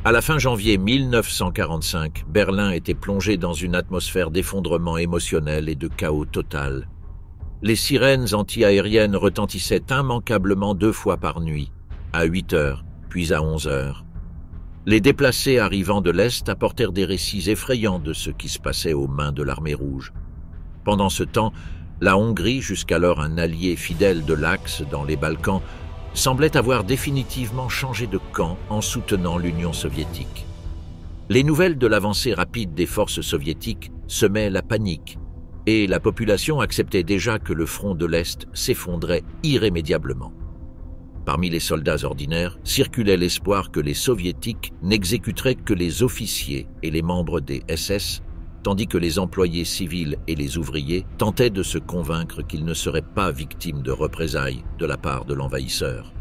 À la fin janvier 1945, Berlin était plongé dans une atmosphère d'effondrement émotionnel et de chaos total. Les sirènes anti-aériennes retentissaient immanquablement 2 fois par nuit, à 8 heures, puis à 11 heures. Les déplacés arrivant de l'Est apportèrent des récits effrayants de ce qui se passait aux mains de l'armée rouge. Pendant ce temps, la Hongrie, jusqu'alors un allié fidèle de l'Axe dans les Balkans, semblait avoir définitivement changé de camp en soutenant l'Union soviétique. Les nouvelles de l'avancée rapide des forces soviétiques semaient la panique, et la population acceptait déjà que le front de l'Est s'effondrait irrémédiablement. Parmi les soldats ordinaires circulait l'espoir que les soviétiques n'exécuteraient que les officiers et les membres des SS, tandis que les employés civils et les ouvriers tentaient de se convaincre qu'ils ne seraient pas victimes de représailles de la part de l'envahisseur.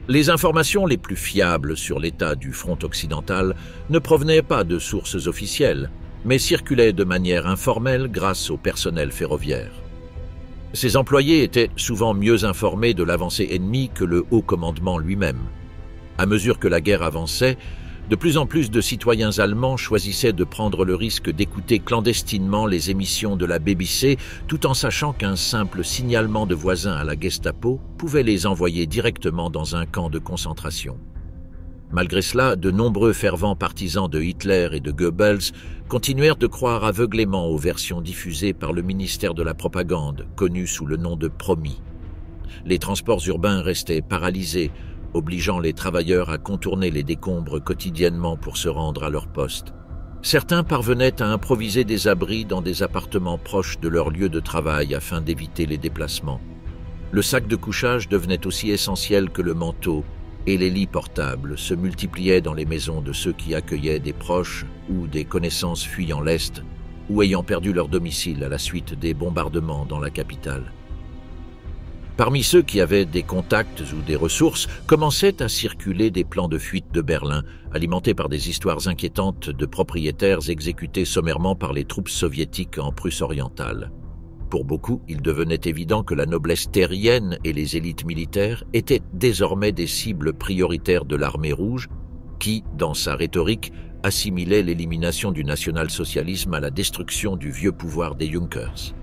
Les informations les plus fiables sur l'état du front occidental ne provenaient pas de sources officielles, mais circulaient de manière informelle grâce au personnel ferroviaire. Ces employés étaient souvent mieux informés de l'avancée ennemie que le haut commandement lui-même. À mesure que la guerre avançait, de plus en plus de citoyens allemands choisissaient de prendre le risque d'écouter clandestinement les émissions de la BBC, tout en sachant qu'un simple signalement de voisins à la Gestapo pouvait les envoyer directement dans un camp de concentration. Malgré cela, de nombreux fervents partisans de Hitler et de Goebbels continuèrent de croire aveuglément aux versions diffusées par le ministère de la Propagande, connu sous le nom de Promis. Les transports urbains restaient paralysés, obligeant les travailleurs à contourner les décombres quotidiennement pour se rendre à leur poste. Certains parvenaient à improviser des abris dans des appartements proches de leur lieu de travail afin d'éviter les déplacements. Le sac de couchage devenait aussi essentiel que le manteau, et les lits portables se multipliaient dans les maisons de ceux qui accueillaient des proches ou des connaissances fuyant l'Est ou ayant perdu leur domicile à la suite des bombardements dans la capitale. Parmi ceux qui avaient des contacts ou des ressources, commençaient à circuler des plans de fuite de Berlin, alimentés par des histoires inquiétantes de propriétaires exécutés sommairement par les troupes soviétiques en Prusse orientale. Pour beaucoup, il devenait évident que la noblesse terrienne et les élites militaires étaient désormais des cibles prioritaires de l'armée rouge, qui, dans sa rhétorique, assimilait l'élimination du national-socialisme à la destruction du vieux pouvoir des Junkers.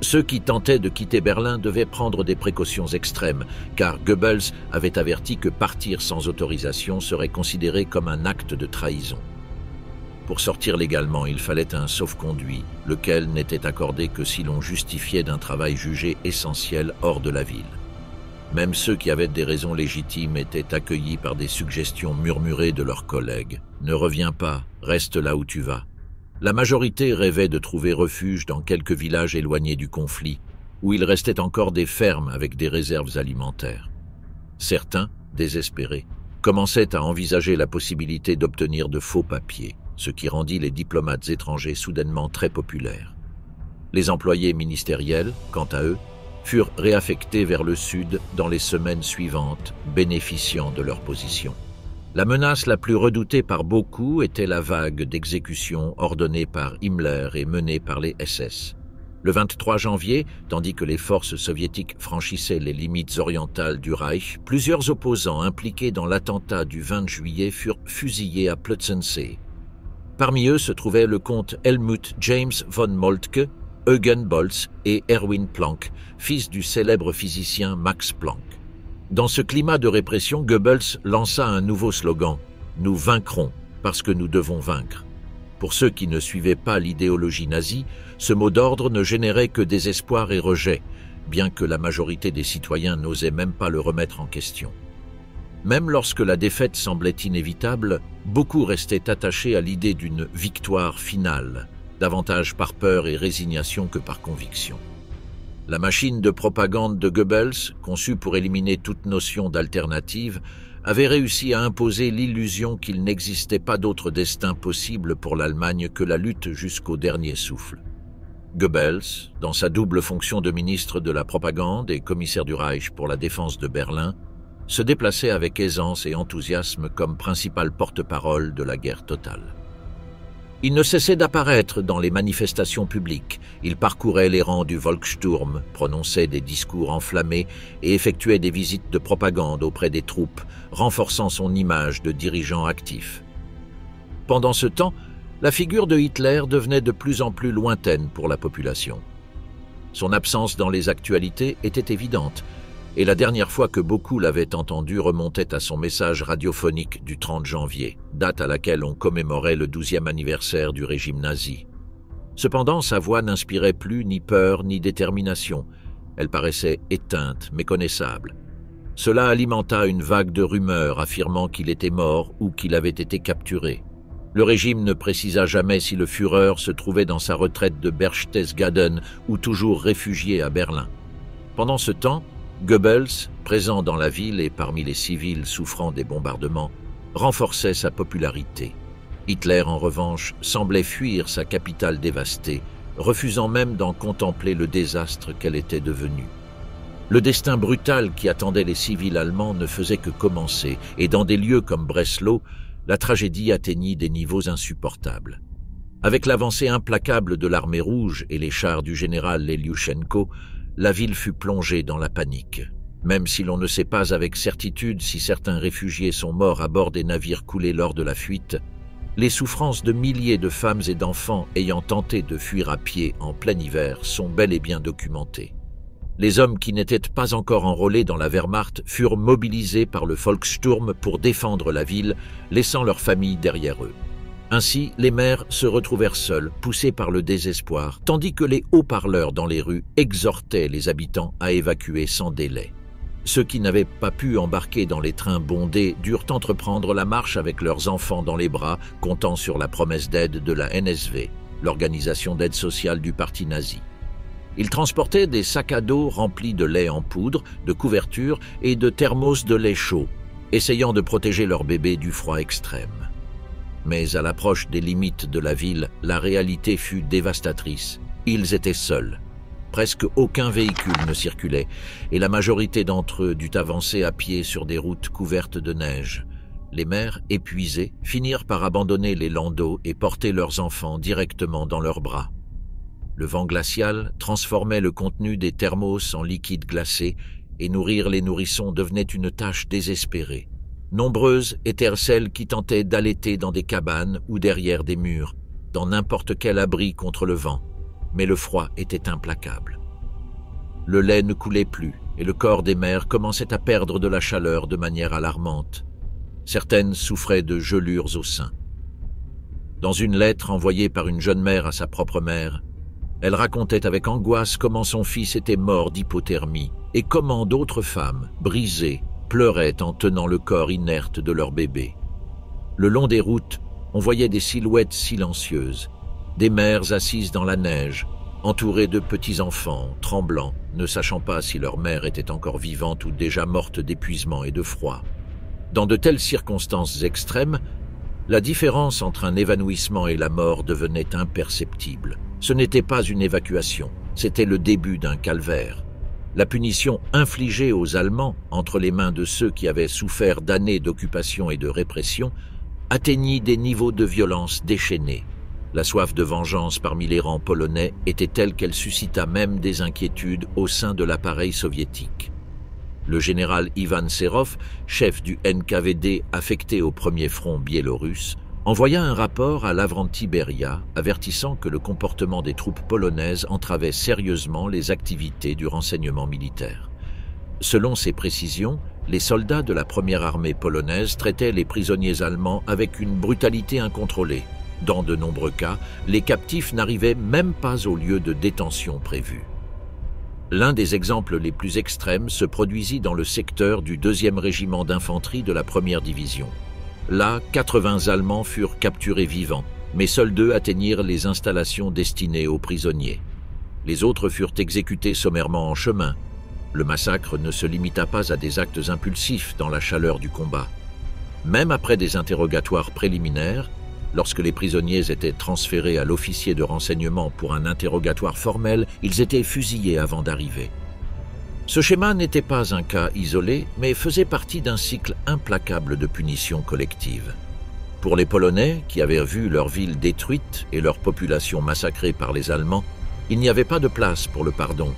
Ceux qui tentaient de quitter Berlin devaient prendre des précautions extrêmes, car Goebbels avait averti que partir sans autorisation serait considéré comme un acte de trahison. Pour sortir légalement, il fallait un sauf-conduit, lequel n'était accordé que si l'on justifiait d'un travail jugé essentiel hors de la ville. Même ceux qui avaient des raisons légitimes étaient accueillis par des suggestions murmurées de leurs collègues. « Ne reviens pas, reste là où tu vas ». La majorité rêvait de trouver refuge dans quelques villages éloignés du conflit, où il restait encore des fermes avec des réserves alimentaires. Certains, désespérés, commençaient à envisager la possibilité d'obtenir de faux papiers, ce qui rendit les diplomates étrangers soudainement très populaires. Les employés ministériels, quant à eux, furent réaffectés vers le sud dans les semaines suivantes, bénéficiant de leur position. La menace la plus redoutée par beaucoup était la vague d'exécutions ordonnée par Himmler et menée par les SS. Le 23 janvier, tandis que les forces soviétiques franchissaient les limites orientales du Reich, plusieurs opposants impliqués dans l'attentat du 20 juillet furent fusillés à Plötzensee. Parmi eux se trouvaient le comte Helmut James von Moltke, Eugen Bolz et Erwin Planck, fils du célèbre physicien Max Planck. Dans ce climat de répression, Goebbels lança un nouveau slogan « Nous vaincrons parce que nous devons vaincre ». Pour ceux qui ne suivaient pas l'idéologie nazie, ce mot d'ordre ne générait que désespoir et rejet, bien que la majorité des citoyens n'osait même pas le remettre en question. Même lorsque la défaite semblait inévitable, beaucoup restaient attachés à l'idée d'une victoire finale, davantage par peur et résignation que par conviction. La machine de propagande de Goebbels, conçue pour éliminer toute notion d'alternative, avait réussi à imposer l'illusion qu'il n'existait pas d'autre destin possible pour l'Allemagne que la lutte jusqu'au dernier souffle. Goebbels, dans sa double fonction de ministre de la propagande et commissaire du Reich pour la défense de Berlin, se déplaçait avec aisance et enthousiasme comme principal porte-parole de la guerre totale. Il ne cessait d'apparaître dans les manifestations publiques. Il parcourait les rangs du Volkssturm, prononçait des discours enflammés et effectuait des visites de propagande auprès des troupes, renforçant son image de dirigeant actif. Pendant ce temps, la figure de Hitler devenait de plus en plus lointaine pour la population. Son absence dans les actualités était évidente, et la dernière fois que beaucoup l'avaient entendu remontait à son message radiophonique du 30 janvier, date à laquelle on commémorait le 12e anniversaire du régime nazi. Cependant, sa voix n'inspirait plus ni peur ni détermination. Elle paraissait éteinte, méconnaissable. Cela alimenta une vague de rumeurs affirmant qu'il était mort ou qu'il avait été capturé. Le régime ne précisa jamais si le Führer se trouvait dans sa retraite de Berchtesgaden ou toujours réfugié à Berlin. Pendant ce temps, Goebbels, présent dans la ville et parmi les civils souffrant des bombardements, renforçait sa popularité. Hitler, en revanche, semblait fuir sa capitale dévastée, refusant même d'en contempler le désastre qu'elle était devenue. Le destin brutal qui attendait les civils allemands ne faisait que commencer, et dans des lieux comme Breslau, la tragédie atteignit des niveaux insupportables. Avec l'avancée implacable de l'armée rouge et les chars du général Leliouchenko, la ville fut plongée dans la panique. Même si l'on ne sait pas avec certitude si certains réfugiés sont morts à bord des navires coulés lors de la fuite, les souffrances de milliers de femmes et d'enfants ayant tenté de fuir à pied en plein hiver sont bel et bien documentées. Les hommes qui n'étaient pas encore enrôlés dans la Wehrmacht furent mobilisés par le Volkssturm pour défendre la ville, laissant leurs familles derrière eux. Ainsi, les maires se retrouvèrent seuls, poussés par le désespoir, tandis que les haut-parleurs dans les rues exhortaient les habitants à évacuer sans délai. Ceux qui n'avaient pas pu embarquer dans les trains bondés durent entreprendre la marche avec leurs enfants dans les bras, comptant sur la promesse d'aide de la NSV, l'organisation d'aide sociale du parti nazi. Ils transportaient des sacs à dos remplis de lait en poudre, de couvertures et de thermos de lait chaud, essayant de protéger leurs bébés du froid extrême. Mais à l'approche des limites de la ville, la réalité fut dévastatrice. Ils étaient seuls. Presque aucun véhicule ne circulait, et la majorité d'entre eux dut avancer à pied sur des routes couvertes de neige. Les mères, épuisées, finirent par abandonner les landaux et porter leurs enfants directement dans leurs bras. Le vent glacial transformait le contenu des thermos en liquide glacé, et nourrir les nourrissons devenait une tâche désespérée. Nombreuses étaient celles qui tentaient d'allaiter dans des cabanes ou derrière des murs, dans n'importe quel abri contre le vent, mais le froid était implacable. Le lait ne coulait plus et le corps des mères commençait à perdre de la chaleur de manière alarmante. Certaines souffraient de gelures au sein. Dans une lettre envoyée par une jeune mère à sa propre mère, elle racontait avec angoisse comment son fils était mort d'hypothermie et comment d'autres femmes, brisées, pleuraient en tenant le corps inerte de leur bébé. Le long des routes, on voyait des silhouettes silencieuses, des mères assises dans la neige, entourées de petits-enfants, tremblants, ne sachant pas si leur mère était encore vivante ou déjà morte d'épuisement et de froid. Dans de telles circonstances extrêmes, la différence entre un évanouissement et la mort devenait imperceptible. Ce n'était pas une évacuation, c'était le début d'un calvaire. La punition infligée aux Allemands, entre les mains de ceux qui avaient souffert d'années d'occupation et de répression, atteignit des niveaux de violence déchaînés. La soif de vengeance parmi les rangs polonais était telle qu'elle suscita même des inquiétudes au sein de l'appareil soviétique. Le général Ivan Serov, chef du NKVD affecté au premier front biélorusse, envoya un rapport à Lavrenti Beria avertissant que le comportement des troupes polonaises entravait sérieusement les activités du renseignement militaire. Selon ces précisions, les soldats de la première armée polonaise traitaient les prisonniers allemands avec une brutalité incontrôlée. Dans de nombreux cas, les captifs n'arrivaient même pas au lieu de détention prévu. L'un des exemples les plus extrêmes se produisit dans le secteur du 2e régiment d'infanterie de la 1re division. Là, 80 Allemands furent capturés vivants, mais seuls 2 atteignirent les installations destinées aux prisonniers. Les autres furent exécutés sommairement en chemin. Le massacre ne se limita pas à des actes impulsifs dans la chaleur du combat. Même après des interrogatoires préliminaires, lorsque les prisonniers étaient transférés à l'officier de renseignement pour un interrogatoire formel, ils étaient fusillés avant d'arriver. Ce schéma n'était pas un cas isolé, mais faisait partie d'un cycle implacable de punitions collectives. Pour les Polonais, qui avaient vu leur ville détruite et leur population massacrée par les Allemands, il n'y avait pas de place pour le pardon,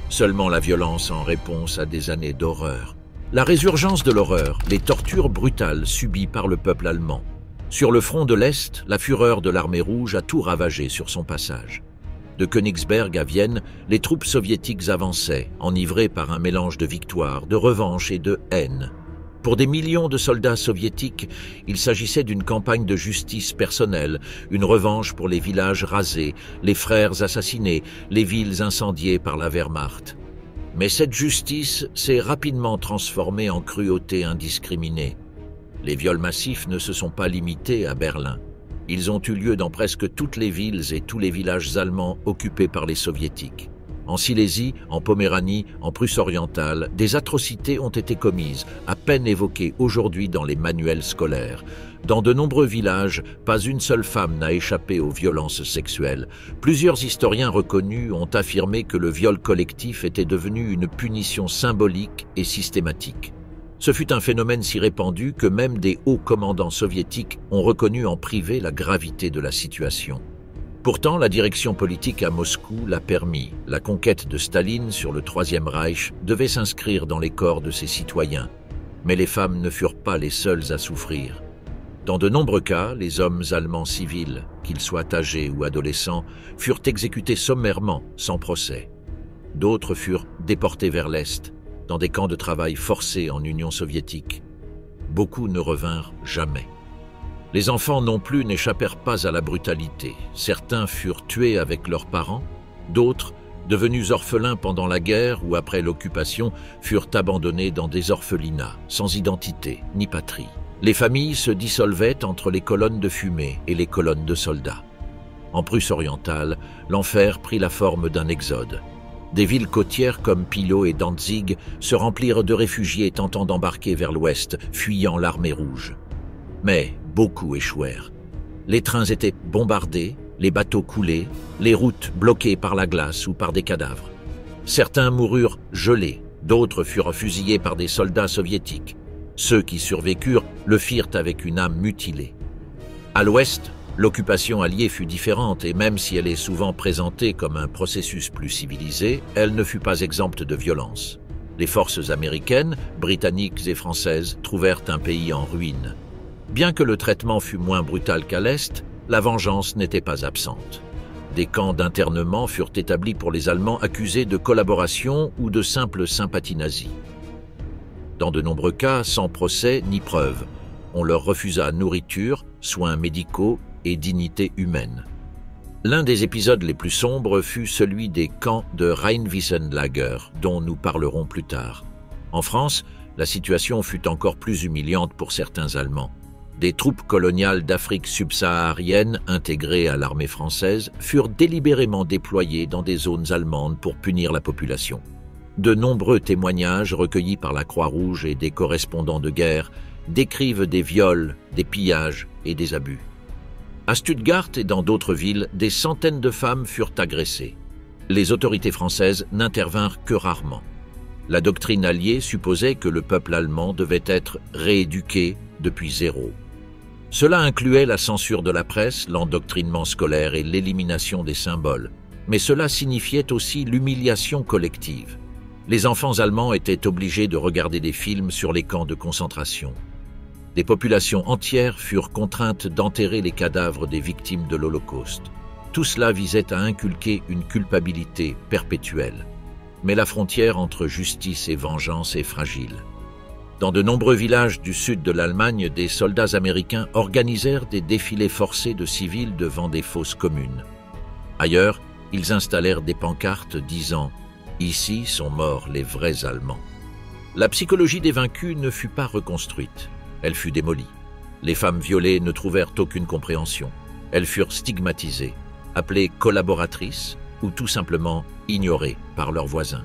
seulement la violence en réponse à des années d'horreur. La résurgence de l'horreur, les tortures brutales subies par le peuple allemand. Sur le front de l'Est, la fureur de l'armée rouge a tout ravagé sur son passage. De Königsberg à Vienne, les troupes soviétiques avançaient, enivrées par un mélange de victoire, de revanche et de haine. Pour des millions de soldats soviétiques, il s'agissait d'une campagne de justice personnelle, une revanche pour les villages rasés, les frères assassinés, les villes incendiées par la Wehrmacht. Mais cette justice s'est rapidement transformée en cruauté indiscriminée. Les viols massifs ne se sont pas limités à Berlin. Ils ont eu lieu dans presque toutes les villes et tous les villages allemands occupés par les soviétiques. En Silésie, en Poméranie, en Prusse orientale, des atrocités ont été commises, à peine évoquées aujourd'hui dans les manuels scolaires. Dans de nombreux villages, pas une seule femme n'a échappé aux violences sexuelles. Plusieurs historiens reconnus ont affirmé que le viol collectif était devenu une punition symbolique et systématique. Ce fut un phénomène si répandu que même des hauts commandants soviétiques ont reconnu en privé la gravité de la situation. Pourtant, la direction politique à Moscou l'a permis. La conquête de Staline sur le Troisième Reich devait s'inscrire dans les corps de ses citoyens. Mais les femmes ne furent pas les seules à souffrir. Dans de nombreux cas, les hommes allemands civils, qu'ils soient âgés ou adolescents, furent exécutés sommairement, sans procès. D'autres furent déportés vers l'Est, dans des camps de travail forcés en Union soviétique. Beaucoup ne revinrent jamais. Les enfants non plus n'échappèrent pas à la brutalité. Certains furent tués avec leurs parents, d'autres, devenus orphelins pendant la guerre ou après l'occupation, furent abandonnés dans des orphelinats, sans identité ni patrie. Les familles se dissolvaient entre les colonnes de fumée et les colonnes de soldats. En Prusse orientale, l'enfer prit la forme d'un exode. Des villes côtières comme Pilo et Danzig se remplirent de réfugiés tentant d'embarquer vers l'ouest, fuyant l'armée rouge. Mais beaucoup échouèrent. Les trains étaient bombardés, les bateaux coulés, les routes bloquées par la glace ou par des cadavres. Certains moururent gelés, d'autres furent fusillés par des soldats soviétiques. Ceux qui survécurent le firent avec une âme mutilée. À l'ouest, l'occupation alliée fut différente et même si elle est souvent présentée comme un processus plus civilisé, elle ne fut pas exempte de violence. Les forces américaines, britanniques et françaises trouvèrent un pays en ruine. Bien que le traitement fût moins brutal qu'à l'Est, la vengeance n'était pas absente. Des camps d'internement furent établis pour les Allemands accusés de collaboration ou de simple sympathie nazie. Dans de nombreux cas, sans procès ni preuve, on leur refusa nourriture, soins médicaux et dignité humaine. L'un des épisodes les plus sombres fut celui des camps de Rheinwissenlager, dont nous parlerons plus tard. En France, la situation fut encore plus humiliante pour certains Allemands. Des troupes coloniales d'Afrique subsaharienne intégrées à l'armée française furent délibérément déployées dans des zones allemandes pour punir la population. De nombreux témoignages recueillis par la Croix-Rouge et des correspondants de guerre décrivent des viols, des pillages et des abus. À Stuttgart et dans d'autres villes, des centaines de femmes furent agressées. Les autorités françaises n'intervinrent que rarement. La doctrine alliée supposait que le peuple allemand devait être rééduqué depuis zéro. Cela incluait la censure de la presse, l'endoctrinement scolaire et l'élimination des symboles. Mais cela signifiait aussi l'humiliation collective. Les enfants allemands étaient obligés de regarder des films sur les camps de concentration. Des populations entières furent contraintes d'enterrer les cadavres des victimes de l'Holocauste. Tout cela visait à inculquer une culpabilité perpétuelle. Mais la frontière entre justice et vengeance est fragile. Dans de nombreux villages du sud de l'Allemagne, des soldats américains organisèrent des défilés forcés de civils devant des fosses communes. Ailleurs, ils installèrent des pancartes disant « Ici sont morts les vrais Allemands ». La psychologie des vaincus ne fut pas reconstruite. Elle fut démolie. Les femmes violées ne trouvèrent aucune compréhension. Elles furent stigmatisées, appelées collaboratrices ou tout simplement ignorées par leurs voisins.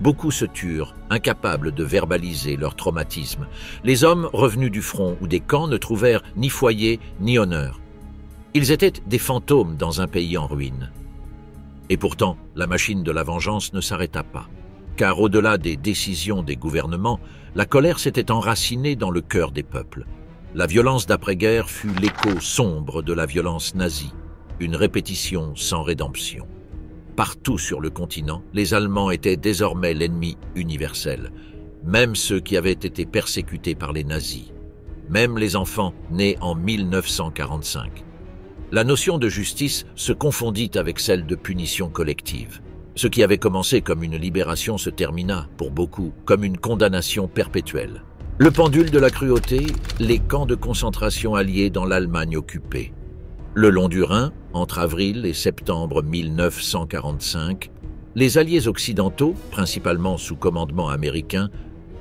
Beaucoup se turent, incapables de verbaliser leur traumatisme. Les hommes revenus du front ou des camps ne trouvèrent ni foyer ni honneur. Ils étaient des fantômes dans un pays en ruine. Et pourtant, la machine de la vengeance ne s'arrêta pas. Car au-delà des décisions des gouvernements, la colère s'était enracinée dans le cœur des peuples. La violence d'après-guerre fut l'écho sombre de la violence nazie, une répétition sans rédemption. Partout sur le continent, les Allemands étaient désormais l'ennemi universel, même ceux qui avaient été persécutés par les nazis, même les enfants nés en 1945. La notion de justice se confondit avec celle de punition collective. Ce qui avait commencé comme une libération se termina, pour beaucoup, comme une condamnation perpétuelle. Le pendule de la cruauté, les camps de concentration alliés dans l'Allemagne occupée. Le long du Rhin, entre avril et septembre 1945, les alliés occidentaux, principalement sous commandement américain,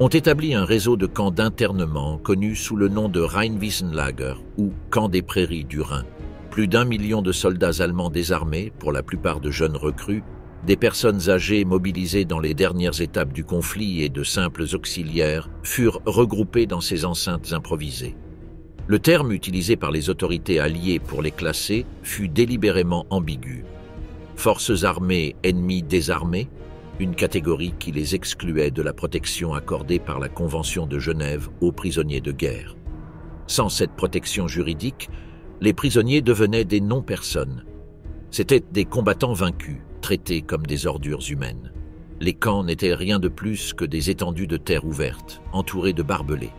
ont établi un réseau de camps d'internement connu sous le nom de Rheinwissenlager ou camp des prairies du Rhin. Plus d'1 million de soldats allemands désarmés, pour la plupart de jeunes recrues, des personnes âgées mobilisées dans les dernières étapes du conflit et de simples auxiliaires furent regroupés dans ces enceintes improvisées. Le terme utilisé par les autorités alliées pour les classer fut délibérément ambigu. Forces armées ennemies désarmées, une catégorie qui les excluait de la protection accordée par la Convention de Genève aux prisonniers de guerre. Sans cette protection juridique, les prisonniers devenaient des non-personnes. C'étaient des combattants vaincus, traités comme des ordures humaines. Les camps n'étaient rien de plus que des étendues de terre ouvertes, entourées de barbelés.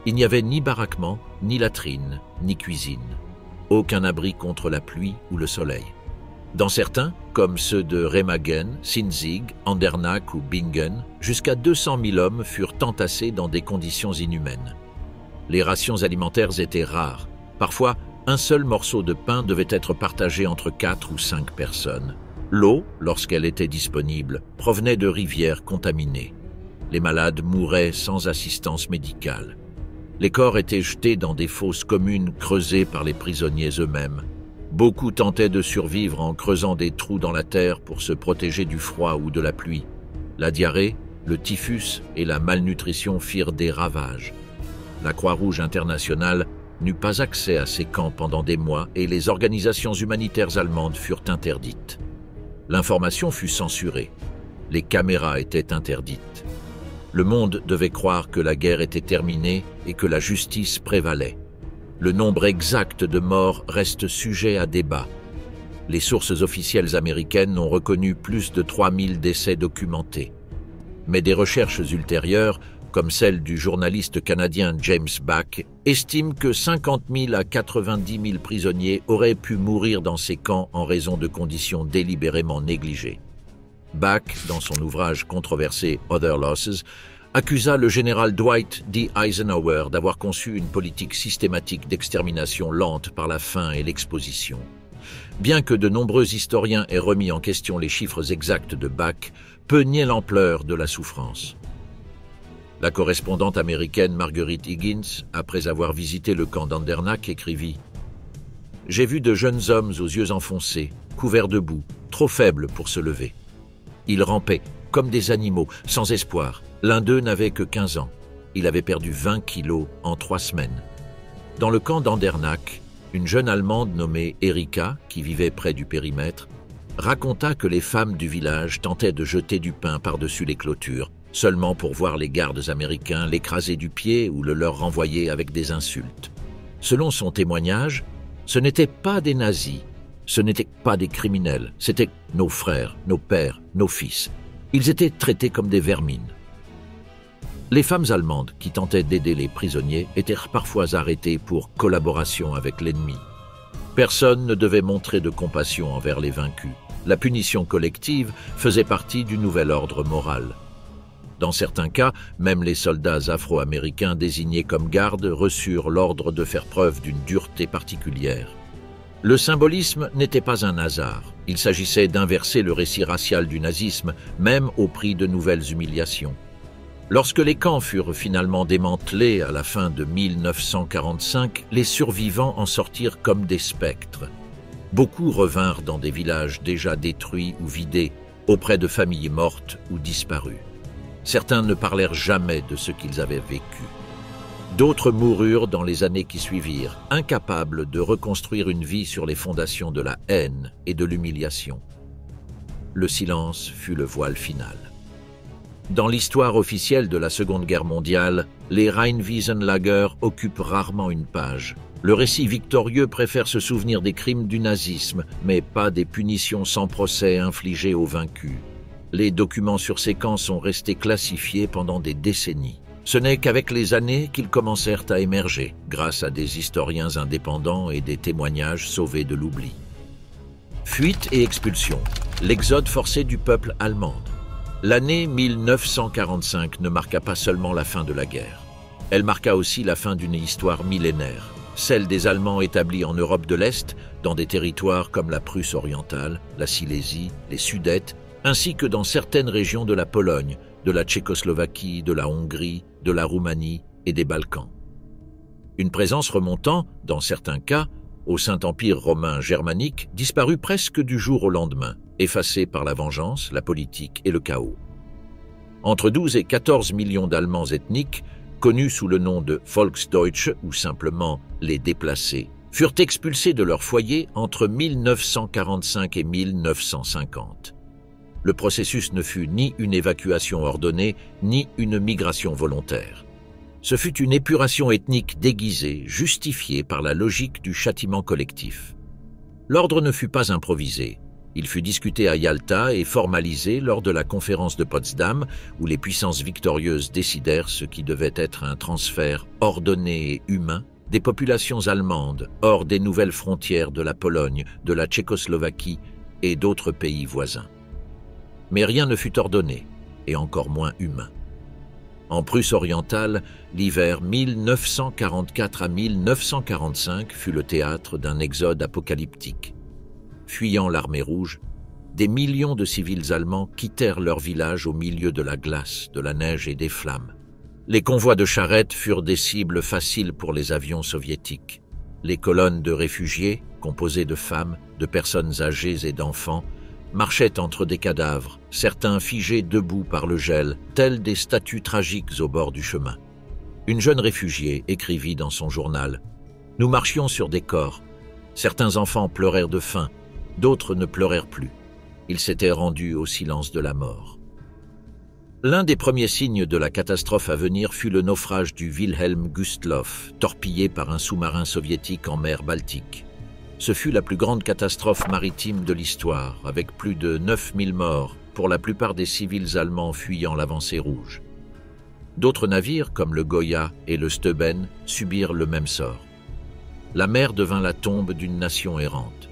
Il n'y avait ni baraquement, ni latrine, ni cuisine. Aucun abri contre la pluie ou le soleil. Dans certains, comme ceux de Remagen, Sinzig, Andernach ou Bingen, jusqu'à 200 000 hommes furent entassés dans des conditions inhumaines. Les rations alimentaires étaient rares. Parfois, un seul morceau de pain devait être partagé entre 4 ou 5 personnes. L'eau, lorsqu'elle était disponible, provenait de rivières contaminées. Les malades mouraient sans assistance médicale. Les corps étaient jetés dans des fosses communes creusées par les prisonniers eux-mêmes. Beaucoup tentaient de survivre en creusant des trous dans la terre pour se protéger du froid ou de la pluie. La diarrhée, le typhus et la malnutrition firent des ravages. La Croix-Rouge internationale n'eut pas accès à ces camps pendant des mois et les organisations humanitaires allemandes furent interdites. L'information fut censurée. Les caméras étaient interdites. Le monde devait croire que la guerre était terminée et que la justice prévalait. Le nombre exact de morts reste sujet à débat. Les sources officielles américaines ont reconnu plus de 3000 décès documentés. Mais des recherches ultérieures, comme celle du journaliste canadien James Back, estiment que 50 000 à 90 000 prisonniers auraient pu mourir dans ces camps en raison de conditions délibérément négligées. Back, dans son ouvrage controversé « Other Losses », accusa le général Dwight D. Eisenhower d'avoir conçu une politique systématique d'extermination lente par la faim et l'exposition. Bien que de nombreux historiens aient remis en question les chiffres exacts de Back, peu niaient l'ampleur de la souffrance. La correspondante américaine Marguerite Higgins, après avoir visité le camp d'Andernach, écrivit « J'ai vu de jeunes hommes aux yeux enfoncés, couverts de boue, trop faibles pour se lever. Ils rampaient, comme des animaux, sans espoir. L'un d'eux n'avait que 15 ans. Il avait perdu 20 kilos en 3 semaines. Dans le camp d'Andernach, une jeune Allemande nommée Erika, qui vivait près du périmètre, raconta que les femmes du village tentaient de jeter du pain par-dessus les clôtures, seulement pour voir les gardes américains l'écraser du pied ou le leur renvoyer avec des insultes. Selon son témoignage, ce n'étaient pas des nazis, ce n'étaient pas des criminels, c'étaient nos frères, nos pères, nos fils. Ils étaient traités comme des vermines. Les femmes allemandes qui tentaient d'aider les prisonniers étaient parfois arrêtées pour collaboration avec l'ennemi. Personne ne devait montrer de compassion envers les vaincus. La punition collective faisait partie du nouvel ordre moral. Dans certains cas, même les soldats afro-américains désignés comme gardes reçurent l'ordre de faire preuve d'une dureté particulière. Le symbolisme n'était pas un hasard. Il s'agissait d'inverser le récit racial du nazisme, même au prix de nouvelles humiliations. Lorsque les camps furent finalement démantelés à la fin de 1945, les survivants en sortirent comme des spectres. Beaucoup revinrent dans des villages déjà détruits ou vidés, auprès de familles mortes ou disparues. Certains ne parlèrent jamais de ce qu'ils avaient vécu. D'autres moururent dans les années qui suivirent, incapables de reconstruire une vie sur les fondations de la haine et de l'humiliation. Le silence fut le voile final. Dans l'histoire officielle de la Seconde Guerre mondiale, les Rheinwiesenlager occupent rarement une page. Le récit victorieux préfère se souvenir des crimes du nazisme, mais pas des punitions sans procès infligées aux vaincus. Les documents sur ces camps sont restés classifiés pendant des décennies. Ce n'est qu'avec les années qu'ils commencèrent à émerger, grâce à des historiens indépendants et des témoignages sauvés de l'oubli. Fuite et expulsion, l'exode forcé du peuple allemand. L'année 1945 ne marqua pas seulement la fin de la guerre. Elle marqua aussi la fin d'une histoire millénaire, celle des Allemands établis en Europe de l'Est, dans des territoires comme la Prusse orientale, la Silésie, les Sudètes, ainsi que dans certaines régions de la Pologne, de la Tchécoslovaquie, de la Hongrie, de la Roumanie et des Balkans. Une présence remontant, dans certains cas, au Saint-Empire romain germanique, disparut presque du jour au lendemain, effacée par la vengeance, la politique et le chaos. Entre 12 et 14 millions d'Allemands ethniques, connus sous le nom de Volksdeutsche ou simplement les déplacés, furent expulsés de leur foyer entre 1945 et 1950. Le processus ne fut ni une évacuation ordonnée, ni une migration volontaire. Ce fut une épuration ethnique déguisée, justifiée par la logique du châtiment collectif. L'ordre ne fut pas improvisé. Il fut discuté à Yalta et formalisé lors de la conférence de Potsdam, où les puissances victorieuses décidèrent ce qui devait être un transfert ordonné et humain des populations allemandes hors des nouvelles frontières de la Pologne, de la Tchécoslovaquie et d'autres pays voisins. Mais rien ne fut ordonné, et encore moins humain. En Prusse orientale, l'hiver 1944 à 1945 fut le théâtre d'un exode apocalyptique. Fuyant l'armée rouge, des millions de civils allemands quittèrent leur village au milieu de la glace, de la neige et des flammes. Les convois de charrettes furent des cibles faciles pour les avions soviétiques. Les colonnes de réfugiés, composées de femmes, de personnes âgées et d'enfants, marchaient entre des cadavres, certains figés debout par le gel, tels des statues tragiques au bord du chemin. Une jeune réfugiée écrivit dans son journal « Nous marchions sur des corps. Certains enfants pleurèrent de faim, d'autres ne pleurèrent plus. Ils s'étaient rendus au silence de la mort. » L'un des premiers signes de la catastrophe à venir fut le naufrage du Wilhelm Gustloff, torpillé par un sous-marin soviétique en mer Baltique. Ce fut la plus grande catastrophe maritime de l'histoire, avec plus de 9000 morts, pour la plupart des civils allemands fuyant l'avancée rouge. D'autres navires, comme le Goya et le Steuben, subirent le même sort. La mer devint la tombe d'une nation errante.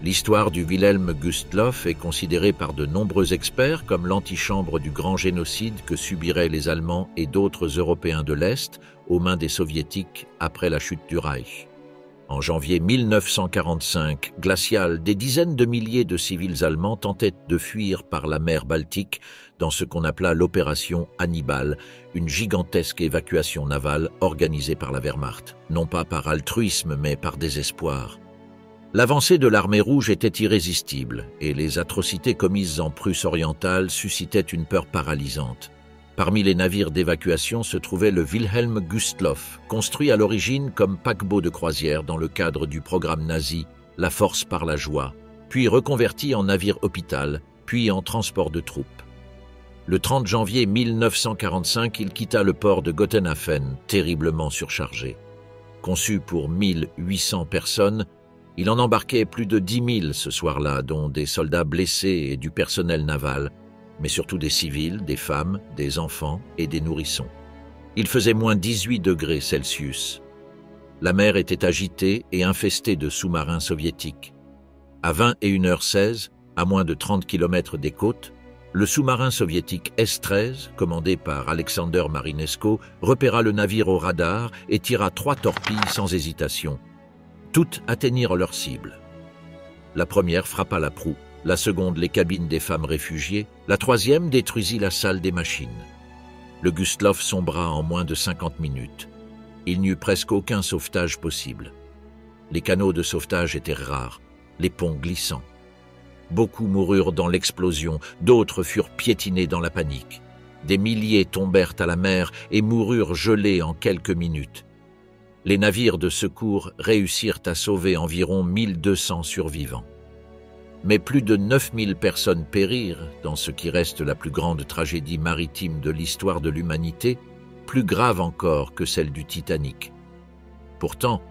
L'histoire du Wilhelm Gustloff est considérée par de nombreux experts comme l'antichambre du grand génocide que subiraient les Allemands et d'autres Européens de l'Est aux mains des Soviétiques après la chute du Reich. En janvier 1945, glacial, des dizaines de milliers de civils allemands tentaient de fuir par la mer Baltique dans ce qu'on appela l'opération Hannibal, une gigantesque évacuation navale organisée par la Wehrmacht, non pas par altruisme mais par désespoir. L'avancée de l'armée rouge était irrésistible et les atrocités commises en Prusse orientale suscitaient une peur paralysante. Parmi les navires d'évacuation se trouvait le Wilhelm Gustloff, construit à l'origine comme paquebot de croisière dans le cadre du programme nazi « La force par la joie », puis reconverti en navire hôpital, puis en transport de troupes. Le 30 janvier 1945, il quitta le port de Gotenhafen, terriblement surchargé. Conçu pour 1800 personnes, il en embarquait plus de 10 000 ce soir-là, dont des soldats blessés et du personnel naval, mais surtout des civils, des femmes, des enfants et des nourrissons. Il faisait moins 18 degrés Celsius. La mer était agitée et infestée de sous-marins soviétiques. À 21h16, à moins de 30 km des côtes, le sous-marin soviétique S-13, commandé par Alexander Marinesko, repéra le navire au radar et tira 3 torpilles sans hésitation. Toutes atteignirent leur cible. La première frappa la proue, la seconde les cabines des femmes réfugiées, la troisième détruisit la salle des machines. Le Gustloff sombra en moins de 50 minutes. Il n'y eut presque aucun sauvetage possible. Les canaux de sauvetage étaient rares, les ponts glissants. Beaucoup moururent dans l'explosion, d'autres furent piétinés dans la panique. Des milliers tombèrent à la mer et moururent gelés en quelques minutes. Les navires de secours réussirent à sauver environ 1200 survivants. Mais plus de 9000 personnes périrent dans ce qui reste la plus grande tragédie maritime de l'histoire de l'humanité, plus grave encore que celle du Titanic. Pourtant,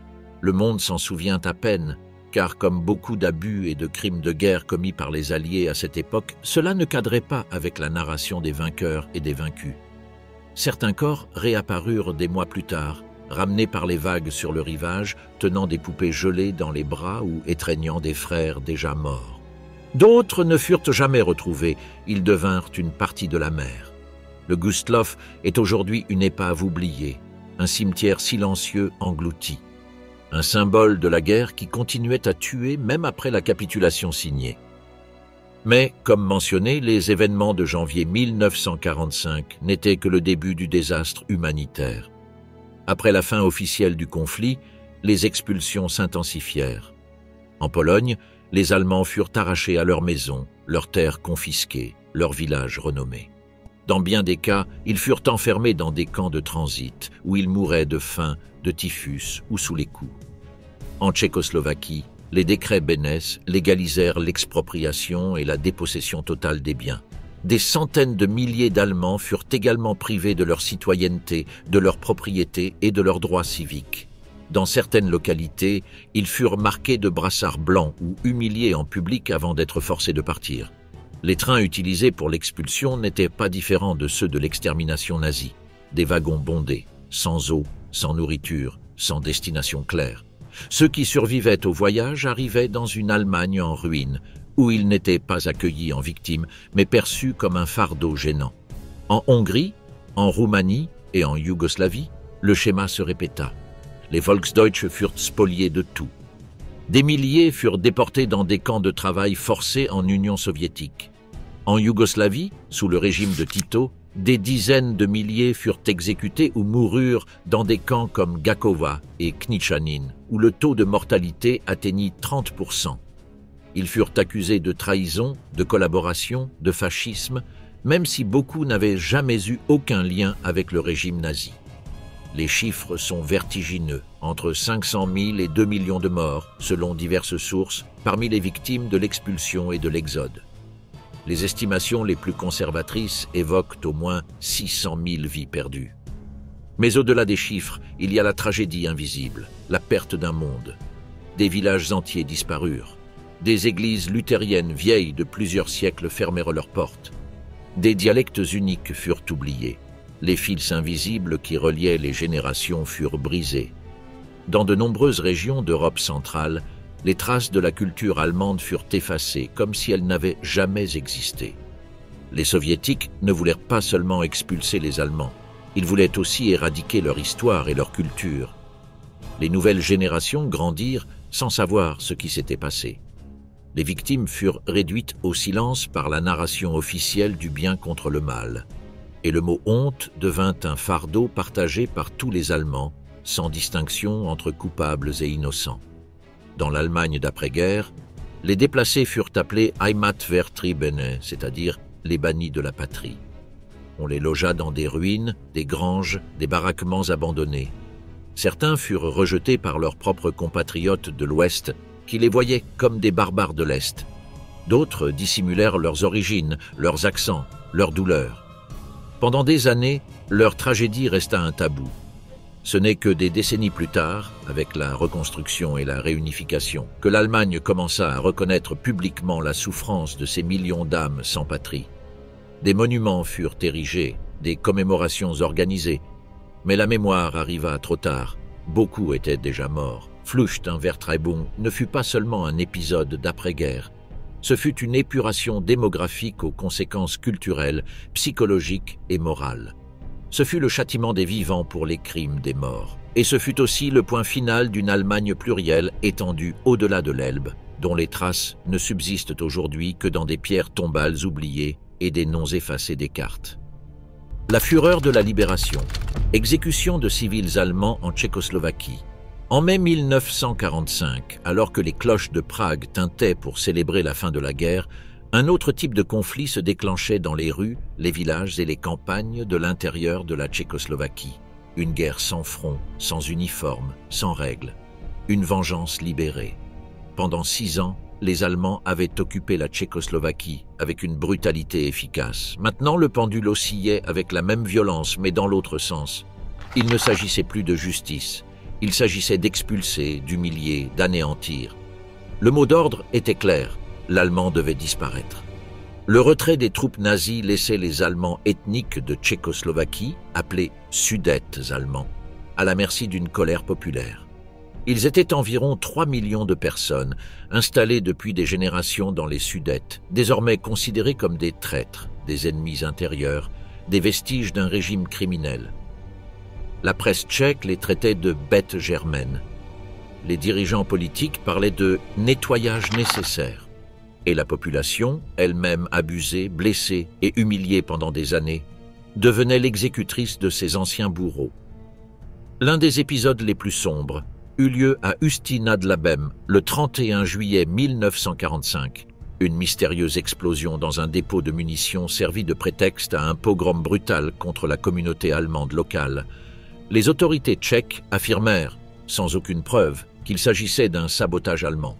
le monde s'en souvient à peine, car comme beaucoup d'abus et de crimes de guerre commis par les Alliés à cette époque, cela ne cadrait pas avec la narration des vainqueurs et des vaincus. Certains corps réapparurent des mois plus tard, ramenés par les vagues sur le rivage, tenant des poupées gelées dans les bras ou étreignant des frères déjà morts. D'autres ne furent jamais retrouvés, ils devinrent une partie de la mer. Le Gustloff est aujourd'hui une épave oubliée, un cimetière silencieux englouti. Un symbole de la guerre qui continuait à tuer même après la capitulation signée. Mais, comme mentionné, les événements de janvier 1945 n'étaient que le début du désastre humanitaire. Après la fin officielle du conflit, les expulsions s'intensifièrent. En Pologne, les Allemands furent arrachés à leurs maisons, leurs terres confisquées, leurs villages renommés. Dans bien des cas, ils furent enfermés dans des camps de transit, où ils mouraient de faim, de typhus ou sous les coups. En Tchécoslovaquie, les décrets Beneš légalisèrent l'expropriation et la dépossession totale des biens. Des centaines de milliers d'Allemands furent également privés de leur citoyenneté, de leur propriété et de leurs droits civiques. Dans certaines localités, ils furent marqués de brassards blancs ou humiliés en public avant d'être forcés de partir. Les trains utilisés pour l'expulsion n'étaient pas différents de ceux de l'extermination nazie. Des wagons bondés, sans eau, sans nourriture, sans destination claire. Ceux qui survivaient au voyage arrivaient dans une Allemagne en ruine, où ils n'étaient pas accueillis en victimes, mais perçus comme un fardeau gênant. En Hongrie, en Roumanie et en Yougoslavie, le schéma se répéta. Les Volksdeutsche furent spoliés de tout. Des milliers furent déportés dans des camps de travail forcés en Union soviétique. En Yougoslavie, sous le régime de Tito, des dizaines de milliers furent exécutés ou moururent dans des camps comme Gakova et Knichanin, où le taux de mortalité atteignit 30%. Ils furent accusés de trahison, de collaboration, de fascisme, même si beaucoup n'avaient jamais eu aucun lien avec le régime nazi. Les chiffres sont vertigineux, entre 500 000 et 2 millions de morts, selon diverses sources, parmi les victimes de l'expulsion et de l'exode. Les estimations les plus conservatrices évoquent au moins 600 000 vies perdues. Mais au-delà des chiffres, il y a la tragédie invisible, la perte d'un monde. Des villages entiers disparurent. Des églises luthériennes vieilles de plusieurs siècles fermèrent leurs portes. Des dialectes uniques furent oubliés. Les fils invisibles qui reliaient les générations furent brisés. Dans de nombreuses régions d'Europe centrale, les traces de la culture allemande furent effacées, comme si elles n'avaient jamais existé. Les Soviétiques ne voulèrent pas seulement expulser les Allemands, ils voulaient aussi éradiquer leur histoire et leur culture. Les nouvelles générations grandirent sans savoir ce qui s'était passé. Les victimes furent réduites au silence par la narration officielle du bien contre le mal. Et le mot honte devint un fardeau partagé par tous les Allemands, sans distinction entre coupables et innocents. Dans l'Allemagne d'après-guerre, les déplacés furent appelés Heimatvertriebene, c'est-à-dire les bannis de la patrie. On les logea dans des ruines, des granges, des baraquements abandonnés. Certains furent rejetés par leurs propres compatriotes de l'Ouest, qui les voyaient comme des barbares de l'Est. D'autres dissimulèrent leurs origines, leurs accents, leurs douleurs. Pendant des années, leur tragédie resta un tabou. Ce n'est que des décennies plus tard, avec la reconstruction et la réunification, que l'Allemagne commença à reconnaître publiquement la souffrance de ces millions d'âmes sans patrie. Des monuments furent érigés, des commémorations organisées, mais la mémoire arriva trop tard. Beaucoup étaient déjà morts. Flüchtenvertreibung ne fut pas seulement un épisode d'après-guerre. Ce fut une épuration démographique aux conséquences culturelles, psychologiques et morales. Ce fut le châtiment des vivants pour les crimes des morts. Et ce fut aussi le point final d'une Allemagne plurielle étendue au-delà de l'Elbe, dont les traces ne subsistent aujourd'hui que dans des pierres tombales oubliées et des noms effacés des cartes. La fureur de la libération. Exécution de civils allemands en Tchécoslovaquie. En mai 1945, alors que les cloches de Prague tintaient pour célébrer la fin de la guerre, un autre type de conflit se déclenchait dans les rues, les villages et les campagnes de l'intérieur de la Tchécoslovaquie. Une guerre sans front, sans uniforme, sans règles. Une vengeance libérée. Pendant 6 ans, les Allemands avaient occupé la Tchécoslovaquie avec une brutalité efficace. Maintenant, le pendule oscillait avec la même violence, mais dans l'autre sens. Il ne s'agissait plus de justice. Il s'agissait d'expulser, d'humilier, d'anéantir. Le mot d'ordre était clair. L'Allemand devait disparaître. Le retrait des troupes nazies laissait les Allemands ethniques de Tchécoslovaquie, appelés Sudètes allemands, à la merci d'une colère populaire. Ils étaient environ 3 millions de personnes, installées depuis des générations dans les Sudètes, désormais considérés comme des traîtres, des ennemis intérieurs, des vestiges d'un régime criminel. La presse tchèque les traitait de bêtes germaines. Les dirigeants politiques parlaient de nettoyage nécessaire. Et la population, elle-même abusée, blessée et humiliée pendant des années, devenait l'exécutrice de ses anciens bourreaux. L'un des épisodes les plus sombres eut lieu à Ústí nad Labem le 31 juillet 1945. Une mystérieuse explosion dans un dépôt de munitions servit de prétexte à un pogrom brutal contre la communauté allemande locale. Les autorités tchèques affirmèrent, sans aucune preuve, qu'il s'agissait d'un sabotage allemand.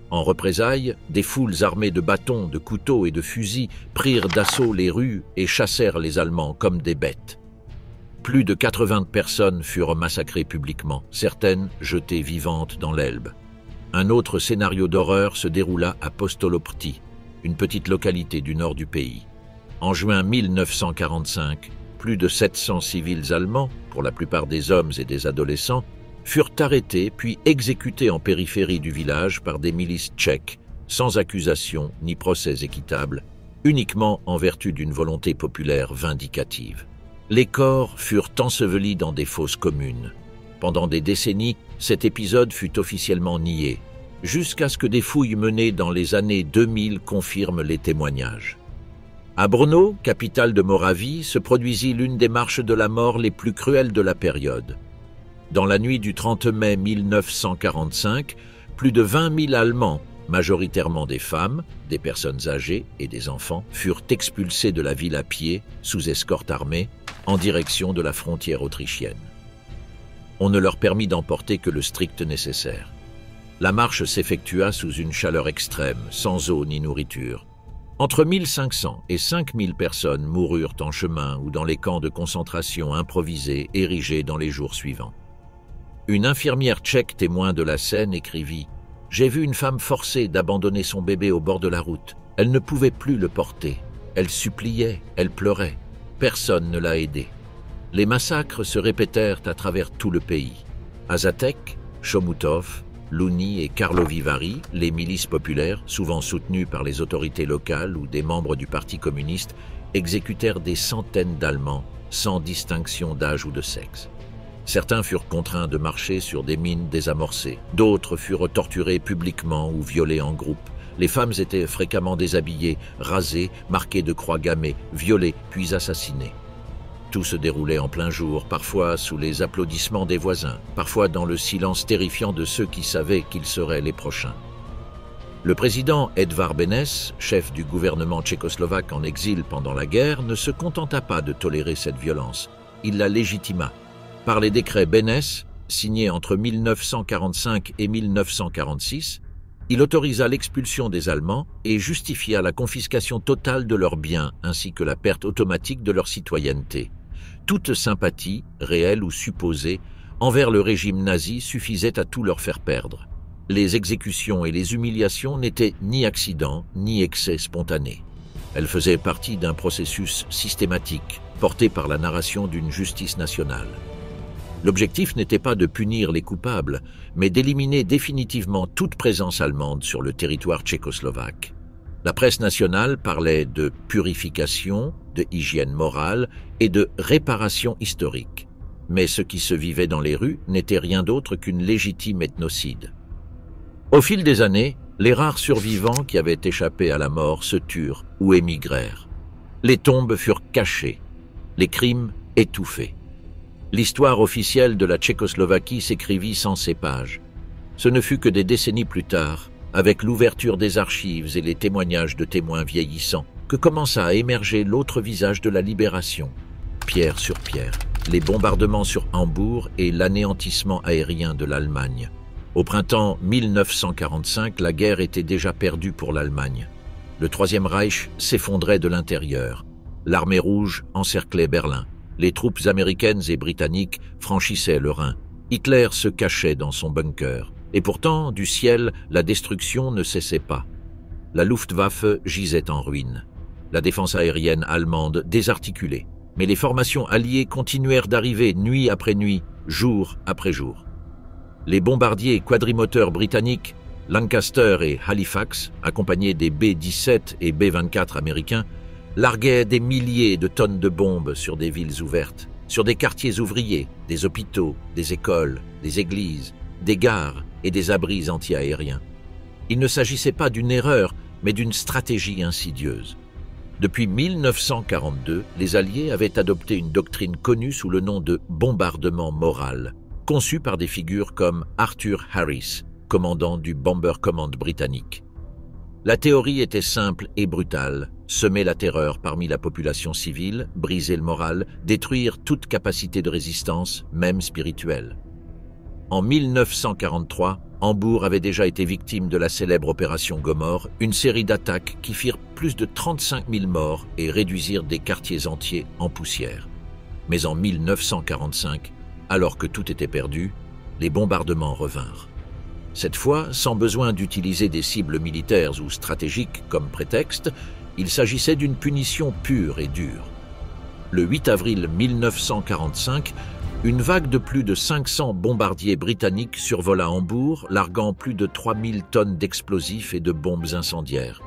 En représailles, des foules armées de bâtons, de couteaux et de fusils prirent d'assaut les rues et chassèrent les Allemands comme des bêtes. Plus de 80 personnes furent massacrées publiquement, certaines jetées vivantes dans l'Elbe. Un autre scénario d'horreur se déroula à Postolopti, une petite localité du nord du pays. En juin 1945, plus de 700 civils allemands, pour la plupart des hommes et des adolescents, furent arrêtés puis exécutés en périphérie du village par des milices tchèques, sans accusation ni procès équitable, uniquement en vertu d'une volonté populaire vindicative. Les corps furent ensevelis dans des fosses communes. Pendant des décennies, cet épisode fut officiellement nié, jusqu'à ce que des fouilles menées dans les années 2000 confirment les témoignages. À Brno, capitale de Moravie, se produisit l'une des marches de la mort les plus cruelles de la période. Dans la nuit du 30 mai 1945, plus de 20 000 Allemands, majoritairement des femmes, des personnes âgées et des enfants, furent expulsés de la ville à pied, sous escorte armée, en direction de la frontière autrichienne. On ne leur permit d'emporter que le strict nécessaire. La marche s'effectua sous une chaleur extrême, sans eau ni nourriture. Entre 1500 et 5000 personnes moururent en chemin ou dans les camps de concentration improvisés érigés dans les jours suivants. Une infirmière tchèque témoin de la scène écrivit « J'ai vu une femme forcée d'abandonner son bébé au bord de la route. Elle ne pouvait plus le porter. Elle suppliait, elle pleurait. Personne ne l'a aidée. » Les massacres se répétèrent à travers tout le pays. À Žatec, Chomutov, Louny et Karlovy Vary, les milices populaires, souvent soutenues par les autorités locales ou des membres du Parti communiste, exécutèrent des centaines d'Allemands, sans distinction d'âge ou de sexe. Certains furent contraints de marcher sur des mines désamorcées. D'autres furent torturés publiquement ou violés en groupe. Les femmes étaient fréquemment déshabillées, rasées, marquées de croix gammées, violées, puis assassinées. Tout se déroulait en plein jour, parfois sous les applaudissements des voisins, parfois dans le silence terrifiant de ceux qui savaient qu'ils seraient les prochains. Le président Edvard Beneš, chef du gouvernement tchécoslovaque en exil pendant la guerre, ne se contenta pas de tolérer cette violence. Il la légitima. Par les décrets Beneš, signés entre 1945 et 1946, il autorisa l'expulsion des Allemands et justifia la confiscation totale de leurs biens ainsi que la perte automatique de leur citoyenneté. Toute sympathie, réelle ou supposée, envers le régime nazi suffisait à tout leur faire perdre. Les exécutions et les humiliations n'étaient ni accidents ni excès spontanés. Elles faisaient partie d'un processus systématique, porté par la narration d'une justice nationale. L'objectif n'était pas de punir les coupables, mais d'éliminer définitivement toute présence allemande sur le territoire tchécoslovaque. La presse nationale parlait de purification, de hygiène morale et de réparation historique. Mais ce qui se vivait dans les rues n'était rien d'autre qu'une légitime ethnocide. Au fil des années, les rares survivants qui avaient échappé à la mort se turent ou émigrèrent. Les tombes furent cachées, les crimes étouffés. L'histoire officielle de la Tchécoslovaquie s'écrivit sans ces pages. Ce ne fut que des décennies plus tard, avec l'ouverture des archives et les témoignages de témoins vieillissants, que commença à émerger l'autre visage de la libération. Pierre sur pierre, les bombardements sur Hambourg et l'anéantissement aérien de l'Allemagne. Au printemps 1945, la guerre était déjà perdue pour l'Allemagne. Le Troisième Reich s'effondrait de l'intérieur. L'armée rouge encerclait Berlin. Les troupes américaines et britanniques franchissaient le Rhin. Hitler se cachait dans son bunker. Et pourtant, du ciel, la destruction ne cessait pas. La Luftwaffe gisait en ruine. La défense aérienne allemande désarticulée. Mais les formations alliées continuèrent d'arriver nuit après nuit, jour après jour. Les bombardiers quadrimoteurs britanniques, Lancaster et Halifax, accompagnés des B-17 et B-24 américains, larguaient des milliers de tonnes de bombes sur des villes ouvertes, sur des quartiers ouvriers, des hôpitaux, des écoles, des églises, des gares et des abris anti-aériens. Il ne s'agissait pas d'une erreur, mais d'une stratégie insidieuse. Depuis 1942, les Alliés avaient adopté une doctrine connue sous le nom de bombardement moral, conçue par des figures comme Arthur Harris, commandant du Bomber Command britannique. La théorie était simple et brutale: semer la terreur parmi la population civile, briser le moral, détruire toute capacité de résistance, même spirituelle. En 1943, Hambourg avait déjà été victime de la célèbre opération Gomorrhe, une série d'attaques qui firent plus de 35 000 morts et réduisirent des quartiers entiers en poussière. Mais en 1945, alors que tout était perdu, les bombardements revinrent. Cette fois, sans besoin d'utiliser des cibles militaires ou stratégiques comme prétexte, il s'agissait d'une punition pure et dure. Le 8 avril 1945, une vague de plus de 500 bombardiers britanniques survola Hambourg, larguant plus de 3000 tonnes d'explosifs et de bombes incendiaires.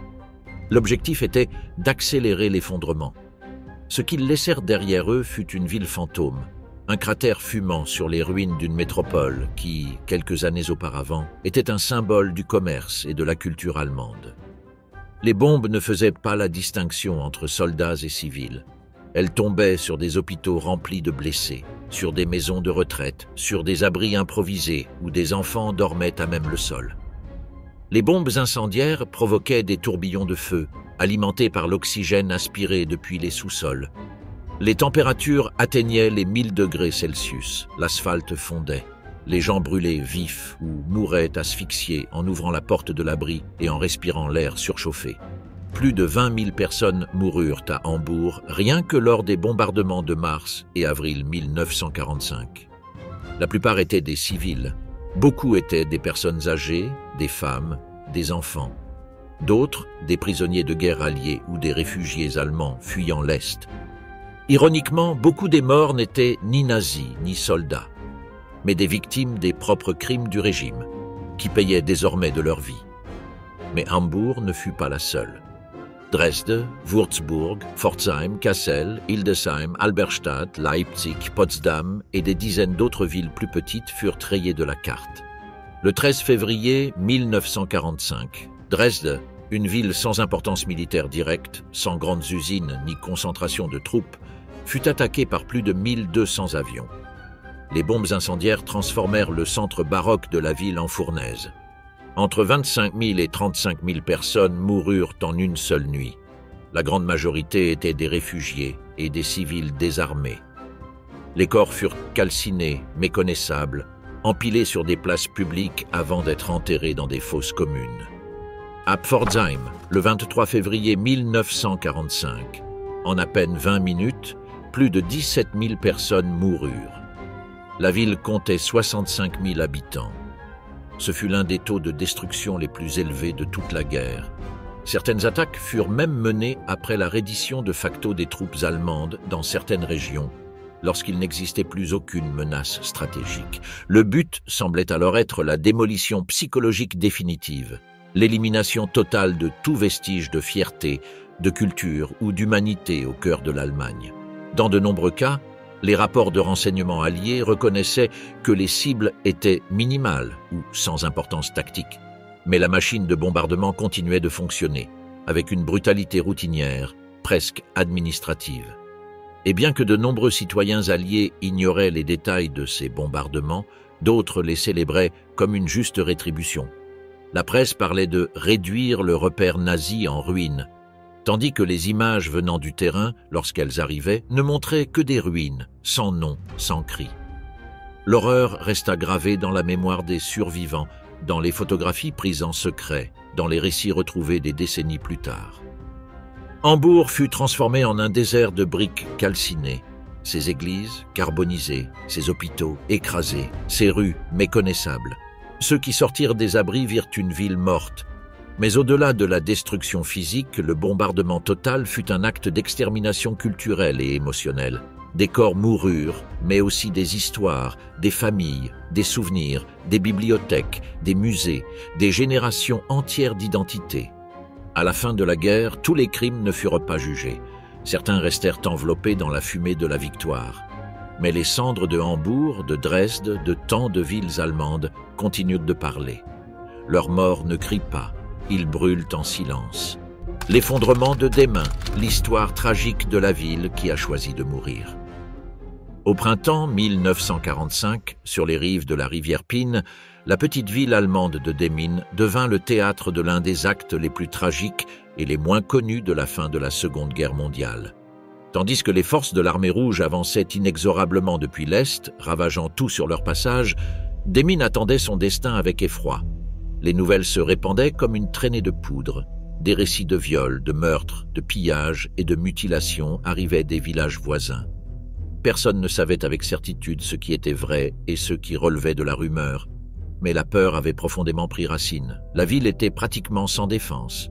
L'objectif était d'accélérer l'effondrement. Ce qu'ils laissèrent derrière eux fut une ville fantôme, un cratère fumant sur les ruines d'une métropole qui, quelques années auparavant, était un symbole du commerce et de la culture allemande. Les bombes ne faisaient pas la distinction entre soldats et civils. Elles tombaient sur des hôpitaux remplis de blessés, sur des maisons de retraite, sur des abris improvisés où des enfants dormaient à même le sol. Les bombes incendiaires provoquaient des tourbillons de feu, alimentés par l'oxygène aspiré depuis les sous-sols. Les températures atteignaient les 1000 degrés Celsius, l'asphalte fondait. Les gens brûlaient vifs ou mouraient asphyxiés en ouvrant la porte de l'abri et en respirant l'air surchauffé. Plus de 20 000 personnes moururent à Hambourg, rien que lors des bombardements de mars et avril 1945. La plupart étaient des civils. Beaucoup étaient des personnes âgées, des femmes, des enfants. D'autres, des prisonniers de guerre alliés ou des réfugiés allemands fuyant l'Est. Ironiquement, beaucoup des morts n'étaient ni nazis ni soldats, mais des victimes des propres crimes du régime, qui payaient désormais de leur vie. Mais Hambourg ne fut pas la seule. Dresde, Würzburg, Pforzheim, Kassel, Hildesheim, Halberstadt, Leipzig, Potsdam et des dizaines d'autres villes plus petites furent rayées de la carte. Le 13 février 1945, Dresde, une ville sans importance militaire directe, sans grandes usines ni concentration de troupes, fut attaquée par plus de 1200 avions. Les bombes incendiaires transformèrent le centre baroque de la ville en fournaise. Entre 25 000 et 35 000 personnes moururent en une seule nuit. La grande majorité étaient des réfugiés et des civils désarmés. Les corps furent calcinés, méconnaissables, empilés sur des places publiques avant d'être enterrés dans des fosses communes. À Pforzheim, le 23 février 1945, en à peine 20 minutes, plus de 17 000 personnes moururent. La ville comptait 65 000 habitants. Ce fut l'un des taux de destruction les plus élevés de toute la guerre. Certaines attaques furent même menées après la reddition de facto des troupes allemandes dans certaines régions, lorsqu'il n'existait plus aucune menace stratégique. Le but semblait alors être la démolition psychologique définitive, l'élimination totale de tout vestige de fierté, de culture ou d'humanité au cœur de l'Allemagne. Dans de nombreux cas, les rapports de renseignement alliés reconnaissaient que les cibles étaient minimales ou sans importance tactique. Mais la machine de bombardement continuait de fonctionner, avec une brutalité routinière, presque administrative. Et bien que de nombreux citoyens alliés ignoraient les détails de ces bombardements, d'autres les célébraient comme une juste rétribution. La presse parlait de « réduire le repère nazi en ruine », tandis que les images venant du terrain, lorsqu'elles arrivaient, ne montraient que des ruines, sans nom, sans cri. L'horreur resta gravée dans la mémoire des survivants, dans les photographies prises en secret, dans les récits retrouvés des décennies plus tard. Hambourg fut transformé en un désert de briques calcinées, ses églises carbonisées, ses hôpitaux écrasés, ses rues méconnaissables. Ceux qui sortirent des abris virent une ville morte. Mais au-delà de la destruction physique, le bombardement total fut un acte d'extermination culturelle et émotionnelle. Des corps moururent, mais aussi des histoires, des familles, des souvenirs, des bibliothèques, des musées, des générations entières d'identités. À la fin de la guerre, tous les crimes ne furent pas jugés. Certains restèrent enveloppés dans la fumée de la victoire. Mais les cendres de Hambourg, de Dresde, de tant de villes allemandes continuent de parler. Leurs morts ne crient pas, ils brûlent en silence. L'effondrement de Demin, l'histoire tragique de la ville qui a choisi de mourir. Au printemps 1945, sur les rives de la rivière Pine, la petite ville allemande de Demmin devint le théâtre de l'un des actes les plus tragiques et les moins connus de la fin de la Seconde Guerre mondiale. Tandis que les forces de l'armée rouge avançaient inexorablement depuis l'Est, ravageant tout sur leur passage, Demmin attendait son destin avec effroi. Les nouvelles se répandaient comme une traînée de poudre. Des récits de viols, de meurtres, de pillages et de mutilations arrivaient des villages voisins. Personne ne savait avec certitude ce qui était vrai et ce qui relevait de la rumeur. Mais la peur avait profondément pris racine. La ville était pratiquement sans défense.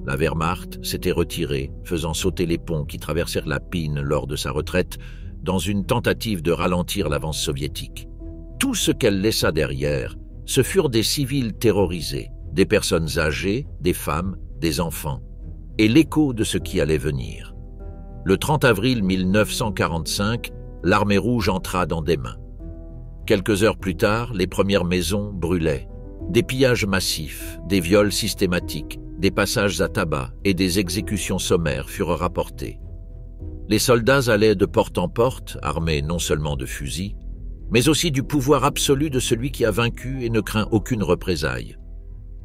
La Wehrmacht s'était retirée, faisant sauter les ponts qui traversèrent la Pine lors de sa retraite, dans une tentative de ralentir l'avance soviétique. Tout ce qu'elle laissa derrière, ce furent des civils terrorisés, des personnes âgées, des femmes, des enfants, et l'écho de ce qui allait venir. Le 30 avril 1945, l'armée rouge entra dans Demmin. Quelques heures plus tard, les premières maisons brûlaient. Des pillages massifs, des viols systématiques, des passages à tabac et des exécutions sommaires furent rapportés. Les soldats allaient de porte en porte, armés non seulement de fusils, mais aussi du pouvoir absolu de celui qui a vaincu et ne craint aucune représaille.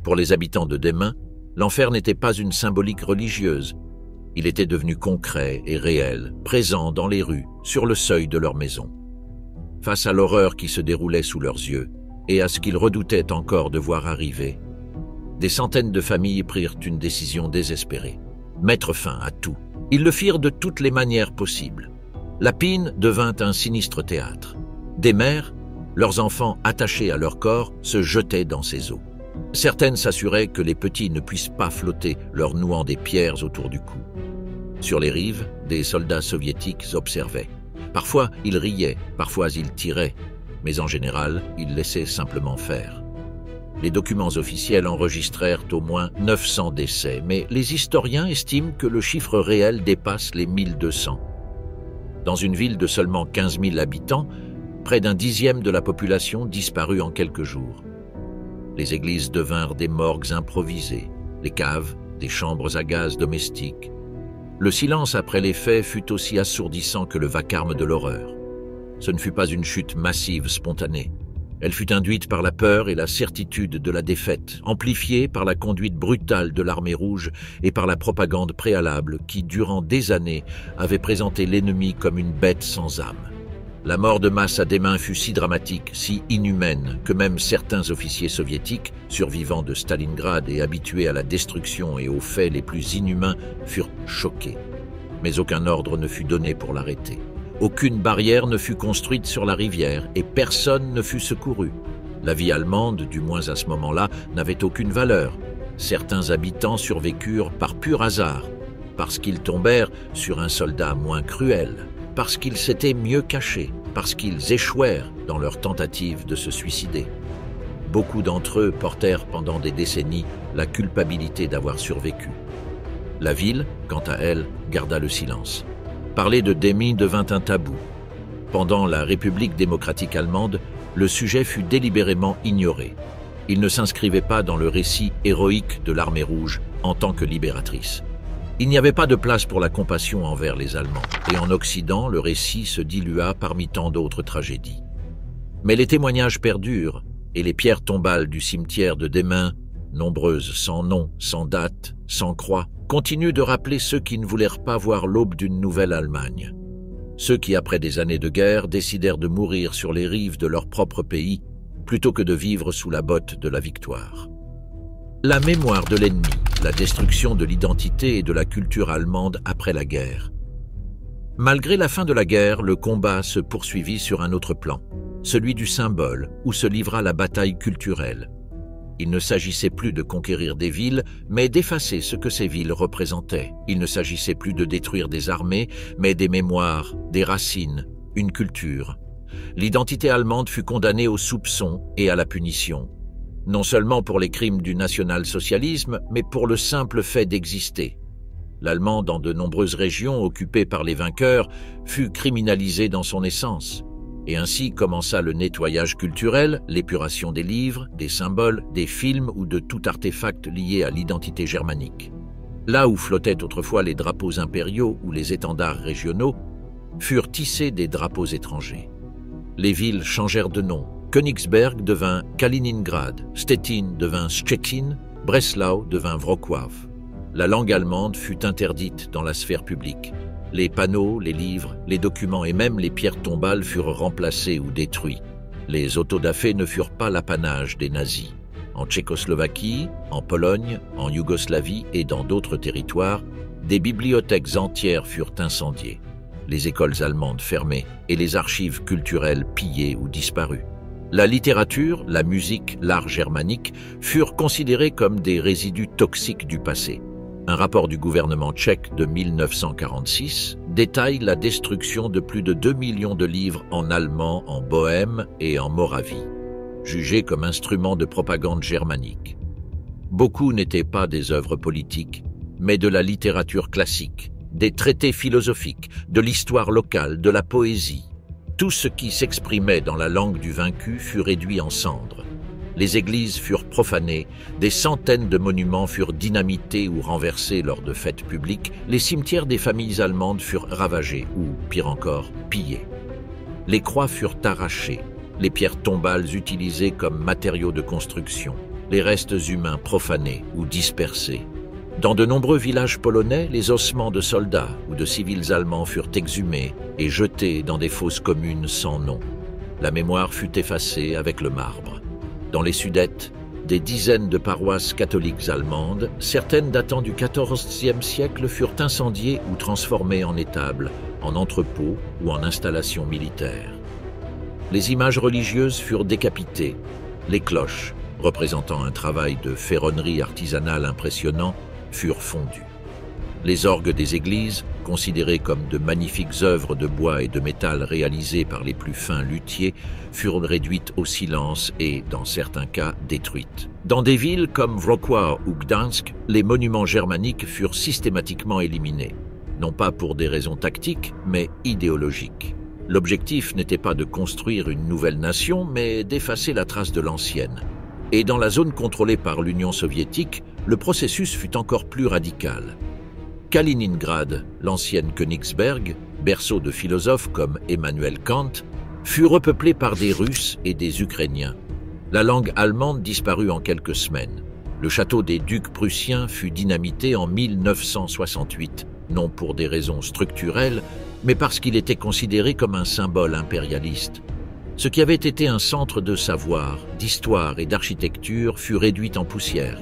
Pour les habitants de Demmin, l'enfer n'était pas une symbolique religieuse. Il était devenu concret et réel, présent dans les rues, sur le seuil de leur maison. Face à l'horreur qui se déroulait sous leurs yeux et à ce qu'ils redoutaient encore de voir arriver, des centaines de familles prirent une décision désespérée. Mettre fin à tout. Ils le firent de toutes les manières possibles. La Pine devint un sinistre théâtre. Des mères, leurs enfants attachés à leur corps, se jetaient dans ces eaux. Certaines s'assuraient que les petits ne puissent pas flotter, leur nouant des pierres autour du cou. Sur les rives, des soldats soviétiques observaient. Parfois, ils riaient, parfois ils tiraient, mais en général, ils laissaient simplement faire. Les documents officiels enregistrèrent au moins 900 décès, mais les historiens estiment que le chiffre réel dépasse les 1200. Dans une ville de seulement 15 000 habitants, près d'un dixième de la population disparut en quelques jours. Les églises devinrent des morgues improvisées, les caves, des chambres à gaz domestiques. Le silence après les faits fut aussi assourdissant que le vacarme de l'horreur. Ce ne fut pas une chute massive spontanée. Elle fut induite par la peur et la certitude de la défaite, amplifiée par la conduite brutale de l'armée rouge et par la propagande préalable qui, durant des années, avait présenté l'ennemi comme une bête sans âme. La mort de masse à Demmin fut si dramatique, si inhumaine, que même certains officiers soviétiques, survivants de Stalingrad et habitués à la destruction et aux faits les plus inhumains, furent choqués. Mais aucun ordre ne fut donné pour l'arrêter. Aucune barrière ne fut construite sur la rivière et personne ne fut secouru. La vie allemande, du moins à ce moment-là, n'avait aucune valeur. Certains habitants survécurent par pur hasard, parce qu'ils tombèrent sur un soldat moins cruel, parce qu'ils s'étaient mieux cachés, parce qu'ils échouèrent dans leur tentative de se suicider. Beaucoup d'entre eux portèrent pendant des décennies la culpabilité d'avoir survécu. La ville, quant à elle, garda le silence. Parler de Demmin devint un tabou. Pendant la République démocratique allemande, le sujet fut délibérément ignoré. Il ne s'inscrivait pas dans le récit héroïque de l'armée rouge en tant que libératrice. Il n'y avait pas de place pour la compassion envers les Allemands, et en Occident, le récit se dilua parmi tant d'autres tragédies. Mais les témoignages perdurent, et les pierres tombales du cimetière de Demmin, nombreuses sans nom, sans date, sans croix, continuent de rappeler ceux qui ne voulèrent pas voir l'aube d'une nouvelle Allemagne. Ceux qui, après des années de guerre, décidèrent de mourir sur les rives de leur propre pays plutôt que de vivre sous la botte de la victoire. La mémoire de l'ennemi, la destruction de l'identité et de la culture allemande après la guerre. Malgré la fin de la guerre, le combat se poursuivit sur un autre plan, celui du symbole, où se livra la bataille culturelle. Il ne s'agissait plus de conquérir des villes, mais d'effacer ce que ces villes représentaient. Il ne s'agissait plus de détruire des armées, mais des mémoires, des racines, une culture. L'identité allemande fut condamnée au soupçon et à la punition, non seulement pour les crimes du national-socialisme, mais pour le simple fait d'exister. L'allemand, dans de nombreuses régions occupées par les vainqueurs, fut criminalisé dans son essence. Et ainsi commença le nettoyage culturel, l'épuration des livres, des symboles, des films ou de tout artefact lié à l'identité germanique. Là où flottaient autrefois les drapeaux impériaux ou les étendards régionaux, furent tissés des drapeaux étrangers. Les villes changèrent de nom. Königsberg devint Kaliningrad, Stettin devint Szczecin, Breslau devint Wrocław. La langue allemande fut interdite dans la sphère publique. Les panneaux, les livres, les documents et même les pierres tombales furent remplacés ou détruits. Les autodafés ne furent pas l'apanage des nazis. En Tchécoslovaquie, en Pologne, en Yougoslavie et dans d'autres territoires, des bibliothèques entières furent incendiées, les écoles allemandes fermées et les archives culturelles pillées ou disparues. La littérature, la musique, l'art germanique furent considérés comme des résidus toxiques du passé. Un rapport du gouvernement tchèque de 1946 détaille la destruction de plus de 2 millions de livres en allemand en Bohême et en Moravie, jugés comme instruments de propagande germanique. Beaucoup n'étaient pas des œuvres politiques, mais de la littérature classique, des traités philosophiques, de l'histoire locale, de la poésie. Tout ce qui s'exprimait dans la langue du vaincu fut réduit en cendres. Les églises furent profanées, des centaines de monuments furent dynamités ou renversés lors de fêtes publiques, les cimetières des familles allemandes furent ravagés ou, pire encore, pillés. Les croix furent arrachées, les pierres tombales utilisées comme matériaux de construction, les restes humains profanés ou dispersés. Dans de nombreux villages polonais, les ossements de soldats ou de civils allemands furent exhumés et jetés dans des fosses communes sans nom. La mémoire fut effacée avec le marbre. Dans les Sudètes, des dizaines de paroisses catholiques allemandes, certaines datant du XIVe siècle, furent incendiées ou transformées en étables, en entrepôts ou en installations militaires. Les images religieuses furent décapitées. Les cloches, représentant un travail de ferronnerie artisanale impressionnant, furent fondues. Les orgues des églises, considérées comme de magnifiques œuvres de bois et de métal réalisées par les plus fins luthiers, furent réduites au silence et, dans certains cas, détruites. Dans des villes comme Wrocław ou Gdańsk, les monuments germaniques furent systématiquement éliminés, non pas pour des raisons tactiques, mais idéologiques. L'objectif n'était pas de construire une nouvelle nation, mais d'effacer la trace de l'ancienne. Et dans la zone contrôlée par l'Union soviétique, le processus fut encore plus radical. Kaliningrad, l'ancienne Königsberg, berceau de philosophes comme Emmanuel Kant, fut repeuplée par des Russes et des Ukrainiens. La langue allemande disparut en quelques semaines. Le château des ducs prussiens fut dynamité en 1968, non pour des raisons structurelles, mais parce qu'il était considéré comme un symbole impérialiste. Ce qui avait été un centre de savoir, d'histoire et d'architecture fut réduit en poussière.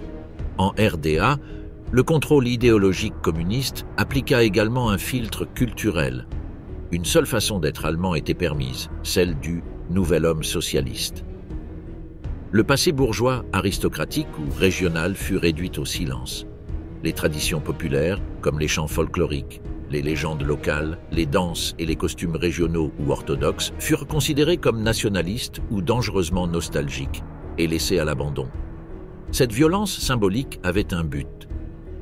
En RDA, le contrôle idéologique communiste appliqua également un filtre culturel. Une seule façon d'être allemand était permise, celle du nouvel homme socialiste. Le passé bourgeois, aristocratique ou régional fut réduit au silence. Les traditions populaires, comme les chants folkloriques, les légendes locales, les danses et les costumes régionaux ou orthodoxes furent considérés comme nationalistes ou dangereusement nostalgiques et laissés à l'abandon. Cette violence symbolique avait un but: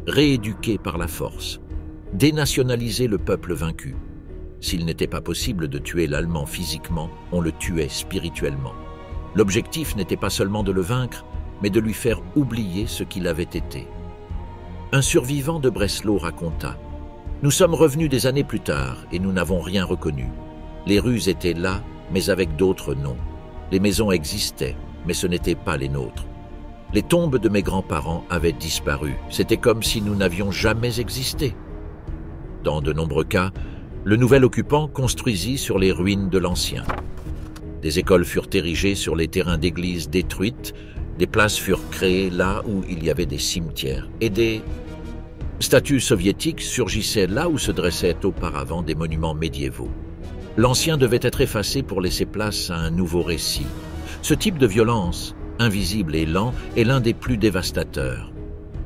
rééduquer par la force, dénationaliser le peuple vaincu. S'il n'était pas possible de tuer l'Allemand physiquement, on le tuait spirituellement. L'objectif n'était pas seulement de le vaincre, mais de lui faire oublier ce qu'il avait été. Un survivant de Breslau raconta: « Nous sommes revenus des années plus tard et nous n'avons rien reconnu. Les rues étaient là, mais avec d'autres noms. Les maisons existaient, mais ce n'étaient pas les nôtres. Les tombes de mes grands-parents avaient disparu. C'était comme si nous n'avions jamais existé. » Dans de nombreux cas, Le nouvel occupant construisit sur les ruines de l'ancien. Des écoles furent érigées sur les terrains d'églises détruites, des places furent créées là où il y avait des cimetières, et des statues soviétiques surgissaient là où se dressaient auparavant des monuments médiévaux. L'ancien devait être effacé pour laisser place à un nouveau récit. Ce type de violence, invisible et lent, est l'un des plus dévastateurs,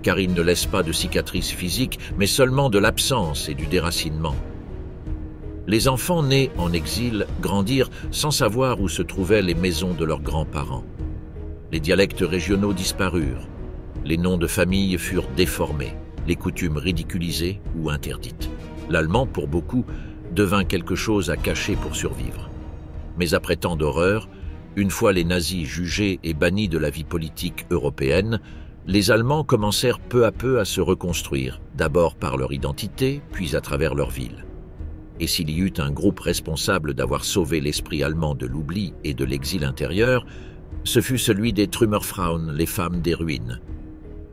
car il ne laisse pas de cicatrices physiques, mais seulement de l'absence et du déracinement. Les enfants nés en exil grandirent sans savoir où se trouvaient les maisons de leurs grands-parents. Les dialectes régionaux disparurent, les noms de famille furent déformés, les coutumes ridiculisées ou interdites. L'allemand, pour beaucoup, devint quelque chose à cacher pour survivre. Mais après tant d'horreurs, une fois les nazis jugés et bannis de la vie politique européenne, les Allemands commencèrent peu à peu à se reconstruire, d'abord par leur identité, puis à travers leur ville. Et s'il y eut un groupe responsable d'avoir sauvé l'esprit allemand de l'oubli et de l'exil intérieur, ce fut celui des Trümmerfrauen, les femmes des ruines.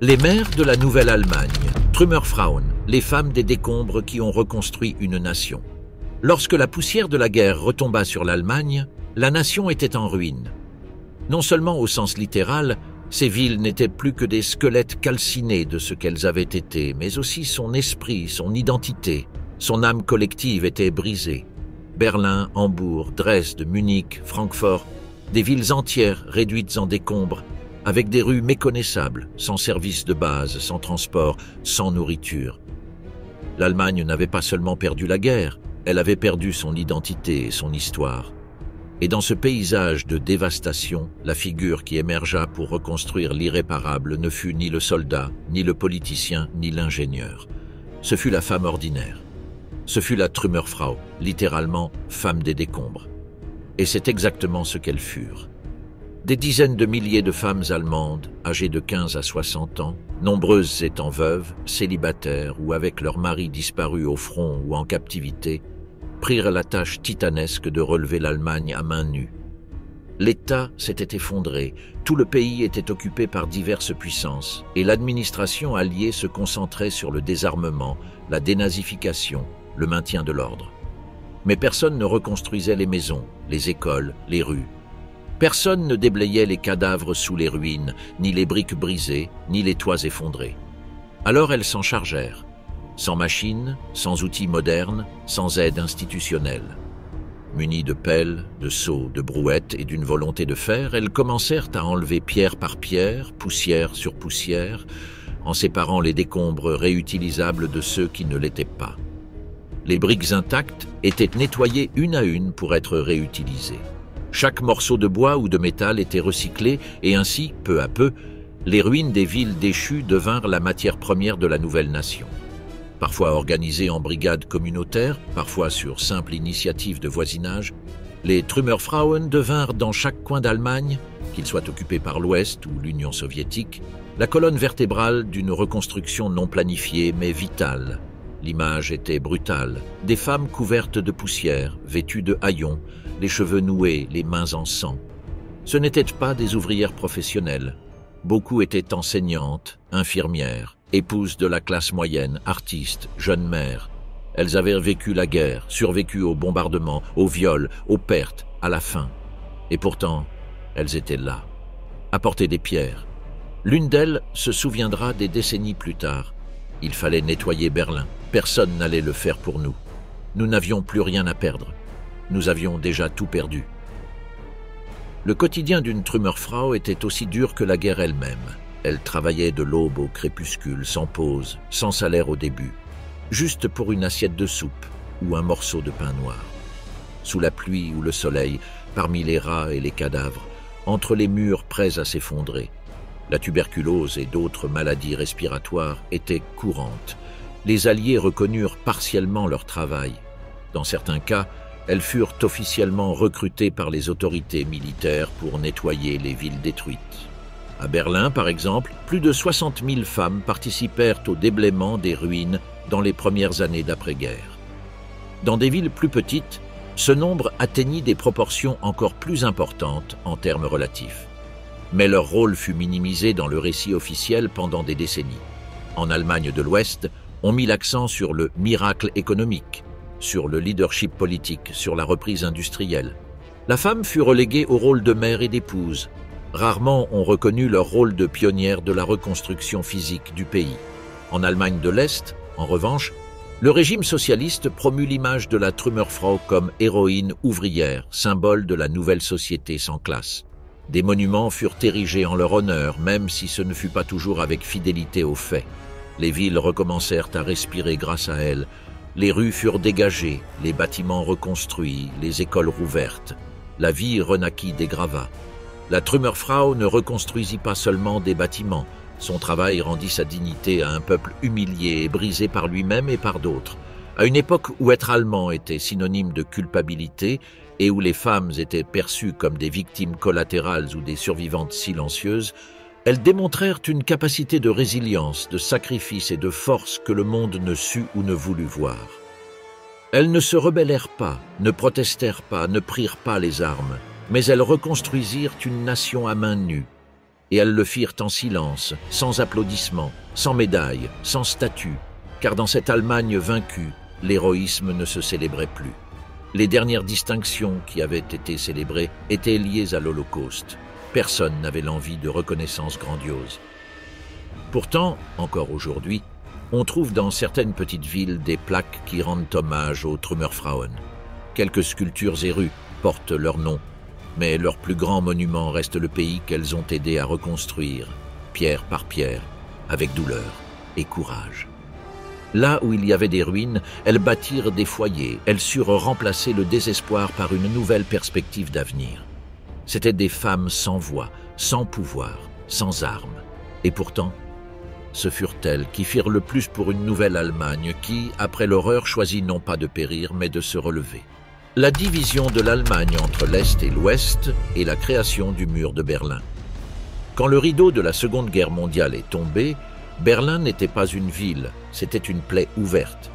Les mères de la nouvelle Allemagne, Trümmerfrauen, les femmes des décombres qui ont reconstruit une nation. Lorsque la poussière de la guerre retomba sur l'Allemagne, la nation était en ruine. Non seulement au sens littéral, ces villes n'étaient plus que des squelettes calcinés de ce qu'elles avaient été, mais aussi son esprit, son identité. Son âme collective était brisée. Berlin, Hambourg, Dresde, Munich, Francfort, des villes entières réduites en décombres, avec des rues méconnaissables, sans services de base, sans transport, sans nourriture. L'Allemagne n'avait pas seulement perdu la guerre, elle avait perdu son identité et son histoire. Et dans ce paysage de dévastation, la figure qui émergea pour reconstruire l'irréparable ne fut ni le soldat, ni le politicien, ni l'ingénieur. Ce fut la femme ordinaire. Ce fut la Trümmerfrau, littéralement femme des décombres. Et c'est exactement ce qu'elles furent. Des dizaines de milliers de femmes allemandes, âgées de 15 à 60 ans, nombreuses étant veuves, célibataires ou avec leur mari disparu au front ou en captivité, prirent la tâche titanesque de relever l'Allemagne à main nue. L'État s'était effondré, tout le pays était occupé par diverses puissances, et l'administration alliée se concentrait sur le désarmement, la dénazification, le maintien de l'ordre. Mais personne ne reconstruisait les maisons, les écoles, les rues. Personne ne déblayait les cadavres sous les ruines, ni les briques brisées, ni les toits effondrés. Alors elles s'en chargèrent, sans machines, sans outils modernes, sans aide institutionnelle. Munies de pelles, de seaux, de brouettes et d'une volonté de fer, elles commencèrent à enlever pierre par pierre, poussière sur poussière, en séparant les décombres réutilisables de ceux qui ne l'étaient pas. Les briques intactes étaient nettoyées une à une pour être réutilisées. Chaque morceau de bois ou de métal était recyclé et ainsi, peu à peu, les ruines des villes déchues devinrent la matière première de la nouvelle nation. Parfois organisées en brigades communautaires, parfois sur simple initiative de voisinage, les Trümmerfrauen devinrent dans chaque coin d'Allemagne, qu'il soit occupé par l'Ouest ou l'Union soviétique, la colonne vertébrale d'une reconstruction non planifiée mais vitale. L'image était brutale, des femmes couvertes de poussière, vêtues de haillons, les cheveux noués, les mains en sang. Ce n'étaient pas des ouvrières professionnelles. Beaucoup étaient enseignantes, infirmières, épouses de la classe moyenne, artistes, jeunes mères. Elles avaient vécu la guerre, survécu aux bombardements, aux viols, aux pertes, à la faim. Et pourtant, elles étaient là, à portée des pierres. L'une d'elles se souviendra des décennies plus tard. Il fallait nettoyer Berlin. Personne n'allait le faire pour nous. Nous n'avions plus rien à perdre. Nous avions déjà tout perdu. Le quotidien d'une Trümmerfrau était aussi dur que la guerre elle-même. Elle travaillait de l'aube au crépuscule, sans pause, sans salaire au début, juste pour une assiette de soupe ou un morceau de pain noir. Sous la pluie ou le soleil, parmi les rats et les cadavres, entre les murs prêts à s'effondrer. La tuberculose et d'autres maladies respiratoires étaient courantes. Les Alliés reconnurent partiellement leur travail. Dans certains cas, elles furent officiellement recrutées par les autorités militaires pour nettoyer les villes détruites. À Berlin, par exemple, plus de 60 000 femmes participèrent au déblaiement des ruines dans les premières années d'après-guerre. Dans des villes plus petites, ce nombre atteignit des proportions encore plus importantes en termes relatifs. Mais leur rôle fut minimisé dans le récit officiel pendant des décennies. En Allemagne de l'Ouest, on mit l'accent sur le miracle économique, sur le leadership politique, sur la reprise industrielle. La femme fut reléguée au rôle de mère et d'épouse. Rarement ont reconnu leur rôle de pionnière de la reconstruction physique du pays. En Allemagne de l'Est, en revanche, le régime socialiste promut l'image de la Trümmerfrau comme héroïne ouvrière, symbole de la nouvelle société sans classe. Des monuments furent érigés en leur honneur, même si ce ne fut pas toujours avec fidélité aux faits. Les villes recommencèrent à respirer grâce à elle. Les rues furent dégagées, les bâtiments reconstruits, les écoles rouvertes. La vie renaquit des gravats. La Trümmerfrau ne reconstruisit pas seulement des bâtiments. Son travail rendit sa dignité à un peuple humilié et brisé par lui-même et par d'autres. À une époque où être allemand était synonyme de culpabilité et où les femmes étaient perçues comme des victimes collatérales ou des survivantes silencieuses, elles démontrèrent une capacité de résilience, de sacrifice et de force que le monde ne sut ou ne voulut voir. Elles ne se rebellèrent pas, ne protestèrent pas, ne prirent pas les armes, mais elles reconstruisirent une nation à main nue. Et elles le firent en silence, sans applaudissements, sans médailles, sans statue, car dans cette Allemagne vaincue, l'héroïsme ne se célébrait plus. Les dernières distinctions qui avaient été célébrées étaient liées à l'Holocauste. Personne n'avait l'envie de reconnaissance grandiose. Pourtant, encore aujourd'hui, on trouve dans certaines petites villes des plaques qui rendent hommage aux Trümmerfrauen. Quelques sculptures et rues portent leur nom, mais leur plus grand monument reste le pays qu'elles ont aidé à reconstruire, pierre par pierre, avec douleur et courage. Là où il y avait des ruines, elles bâtirent des foyers, elles surent remplacer le désespoir par une nouvelle perspective d'avenir. C'étaient des femmes sans voix, sans pouvoir, sans armes. Et pourtant, ce furent elles qui firent le plus pour une nouvelle Allemagne qui, après l'horreur, choisit non pas de périr, mais de se relever. La division de l'Allemagne entre l'Est et l'Ouest et la création du mur de Berlin. Quand le rideau de la Seconde Guerre mondiale est tombé, Berlin n'était pas une ville, c'était une plaie ouverte.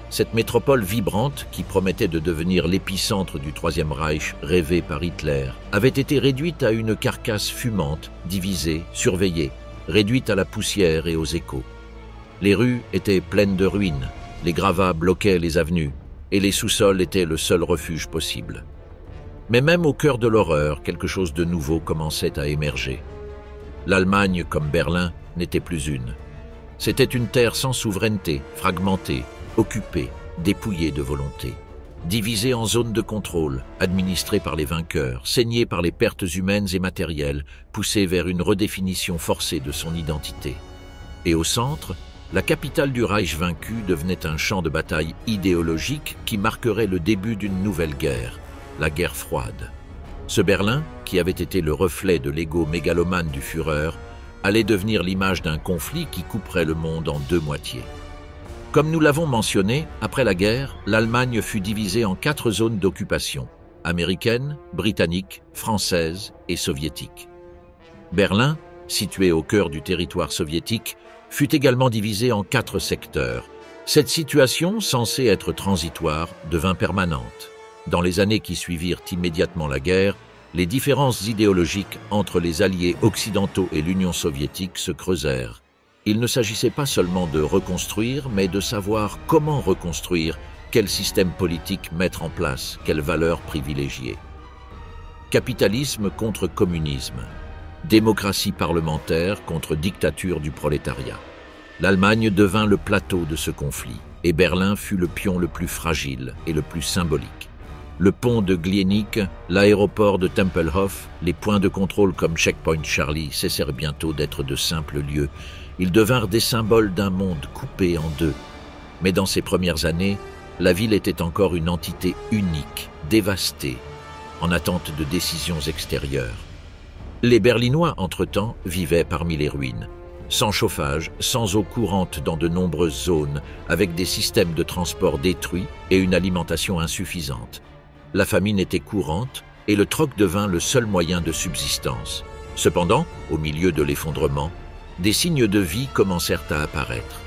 Cette métropole vibrante, qui promettait de devenir l'épicentre du Troisième Reich rêvé par Hitler, avait été réduite à une carcasse fumante, divisée, surveillée, réduite à la poussière et aux échos. Les rues étaient pleines de ruines, les gravats bloquaient les avenues, et les sous-sols étaient le seul refuge possible. Mais même au cœur de l'horreur, quelque chose de nouveau commençait à émerger. L'Allemagne, comme Berlin, n'était plus une. C'était une terre sans souveraineté, fragmentée, occupée, dépouillée de volonté, divisée en zones de contrôle, administrée par les vainqueurs, saignée par les pertes humaines et matérielles, poussée vers une redéfinition forcée de son identité. Et au centre, la capitale du Reich vaincu devenait un champ de bataille idéologique qui marquerait le début d'une nouvelle guerre, la guerre froide. Ce Berlin, qui avait été le reflet de l'ego mégalomane du Führer, allait devenir l'image d'un conflit qui couperait le monde en deux moitiés. Comme nous l'avons mentionné, après la guerre, l'Allemagne fut divisée en 4 zones d'occupation, américaine, britannique, française et soviétique. Berlin, situé au cœur du territoire soviétique, fut également divisée en 4 secteurs. Cette situation, censée être transitoire, devint permanente. Dans les années qui suivirent immédiatement la guerre, les différences idéologiques entre les alliés occidentaux et l'Union soviétique se creusèrent. Il ne s'agissait pas seulement de reconstruire, mais de savoir comment reconstruire, quel système politique mettre en place, quelles valeurs privilégier. Capitalisme contre communisme. Démocratie parlementaire contre dictature du prolétariat. L'Allemagne devint le plateau de ce conflit, et Berlin fut le pion le plus fragile et le plus symbolique. Le pont de Glienicke, l'aéroport de Tempelhof, les points de contrôle comme Checkpoint Charlie cessèrent bientôt d'être de simples lieux. Ils devinrent des symboles d'un monde coupé en deux. Mais dans ces premières années, la ville était encore une entité unique, dévastée, en attente de décisions extérieures. Les Berlinois, entre-temps, vivaient parmi les ruines, sans chauffage, sans eau courante dans de nombreuses zones, avec des systèmes de transport détruits et une alimentation insuffisante. La famine était courante et le troc devint le seul moyen de subsistance. Cependant, au milieu de l'effondrement, des signes de vie commencèrent à apparaître.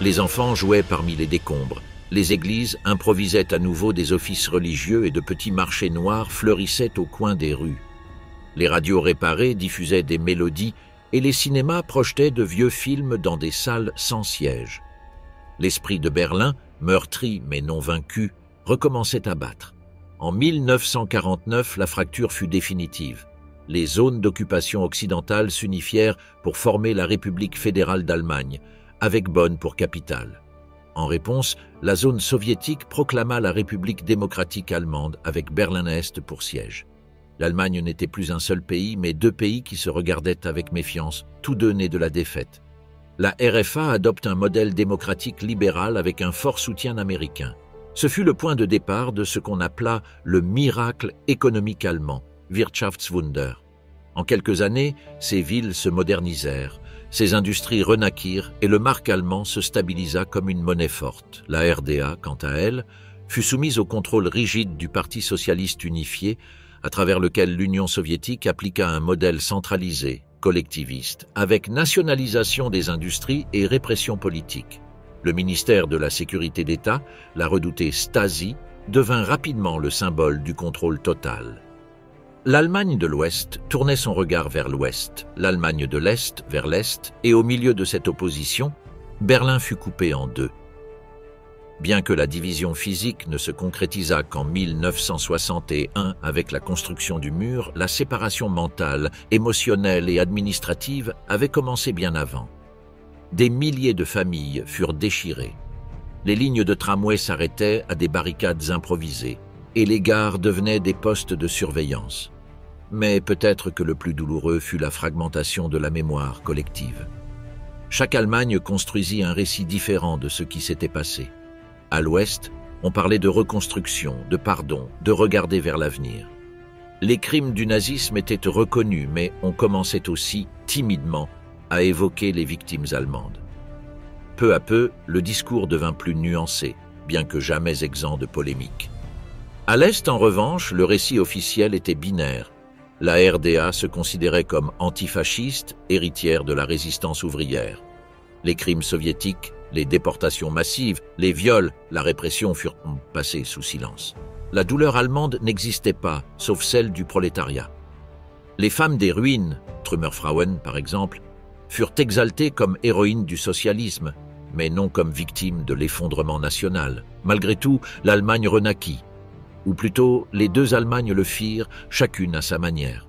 Les enfants jouaient parmi les décombres, les églises improvisaient à nouveau des offices religieux et de petits marchés noirs fleurissaient au coin des rues. Les radios réparées diffusaient des mélodies et les cinémas projetaient de vieux films dans des salles sans siège. L'esprit de Berlin, meurtris mais non vaincus, recommençaient à battre. En 1949, la fracture fut définitive. Les zones d'occupation occidentale s'unifièrent pour former la République fédérale d'Allemagne, avec Bonn pour capitale. En réponse, la zone soviétique proclama la République démocratique allemande avec Berlin-Est pour siège. L'Allemagne n'était plus un seul pays, mais deux pays qui se regardaient avec méfiance, tous deux nés de la défaite. La RFA adopte un modèle démocratique libéral avec un fort soutien américain. Ce fut le point de départ de ce qu'on appela le miracle économique allemand, Wirtschaftswunder. En quelques années, ces villes se modernisèrent, ces industries renaquirent et le mark allemand se stabilisa comme une monnaie forte. La RDA, quant à elle, fut soumise au contrôle rigide du Parti socialiste unifié, à travers lequel l'Union soviétique appliqua un modèle centralisé, collectiviste, avec nationalisation des industries et répression politique. Le ministère de la Sécurité d'État, la redoutée Stasi, devint rapidement le symbole du contrôle total. L'Allemagne de l'Ouest tournait son regard vers l'Ouest, l'Allemagne de l'Est vers l'Est, et au milieu de cette opposition, Berlin fut coupé en deux. Bien que la division physique ne se concrétisât qu'en 1961 avec la construction du mur, la séparation mentale, émotionnelle et administrative avait commencé bien avant. Des milliers de familles furent déchirées. Les lignes de tramway s'arrêtaient à des barricades improvisées, et les gares devenaient des postes de surveillance. Mais peut-être que le plus douloureux fut la fragmentation de la mémoire collective. Chaque Allemagne construisit un récit différent de ce qui s'était passé. À l'Ouest, on parlait de reconstruction, de pardon, de regarder vers l'avenir. Les crimes du nazisme étaient reconnus, mais on commençait aussi, timidement, à évoquer les victimes allemandes. Peu à peu, le discours devint plus nuancé, bien que jamais exempt de polémique. À l'Est, en revanche, le récit officiel était binaire. La RDA se considérait comme antifasciste, héritière de la résistance ouvrière. Les crimes soviétiques, les déportations massives, les viols, la répression furent passés sous silence. La douleur allemande n'existait pas, sauf celle du prolétariat. Les femmes des ruines, Trümmerfrauen par exemple, furent exaltées comme héroïnes du socialisme, mais non comme victimes de l'effondrement national. Malgré tout, l'Allemagne renaquit. Ou plutôt, les deux Allemagnes le firent, chacune à sa manière.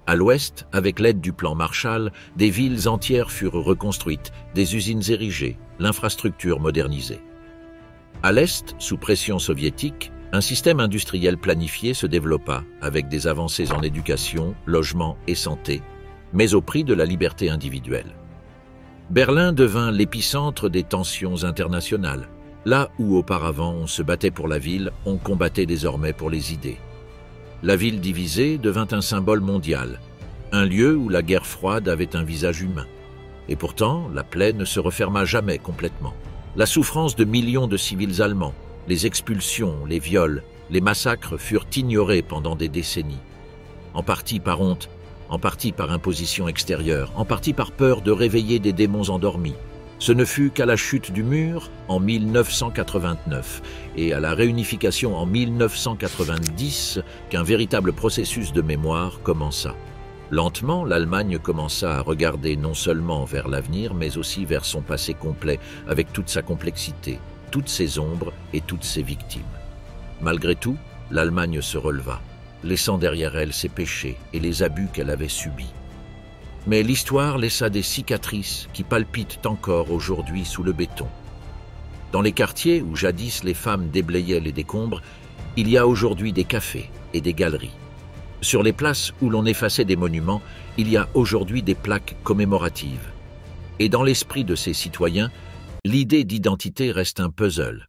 À l'ouest, avec l'aide du plan Marshall, des villes entières furent reconstruites, des usines érigées, l'infrastructure modernisée. À l'est, sous pression soviétique, un système industriel planifié se développa, avec des avancées en éducation, logement et santé, mais au prix de la liberté individuelle. Berlin devint l'épicentre des tensions internationales. Là où auparavant on se battait pour la ville, on combattait désormais pour les idées. La ville divisée devint un symbole mondial, un lieu où la guerre froide avait un visage humain. Et pourtant, la plaie ne se referma jamais complètement. La souffrance de millions de civils allemands, les expulsions, les viols, les massacres furent ignorés pendant des décennies. En partie par honte, en partie par imposition extérieure, en partie par peur de réveiller des démons endormis. Ce ne fut qu'à la chute du mur en 1989 et à la réunification en 1990 qu'un véritable processus de mémoire commença. Lentement, l'Allemagne commença à regarder non seulement vers l'avenir, mais aussi vers son passé complet, avec toute sa complexité, toutes ses ombres et toutes ses victimes. Malgré tout, l'Allemagne se releva, laissant derrière elle ses péchés et les abus qu'elle avait subis. Mais l'histoire laissa des cicatrices qui palpitent encore aujourd'hui sous le béton. Dans les quartiers où jadis les femmes déblayaient les décombres, il y a aujourd'hui des cafés et des galeries. Sur les places où l'on effaçait des monuments, il y a aujourd'hui des plaques commémoratives. Et dans l'esprit de ces citoyens, l'idée d'identité reste un puzzle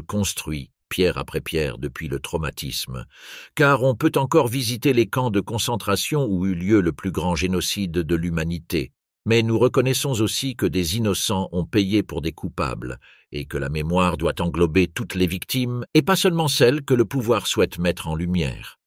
construit pierre après pierre depuis le traumatisme, car on peut encore visiter les camps de concentration où eut lieu le plus grand génocide de l'humanité. Mais nous reconnaissons aussi que des innocents ont payé pour des coupables, et que la mémoire doit englober toutes les victimes, et pas seulement celles que le pouvoir souhaite mettre en lumière.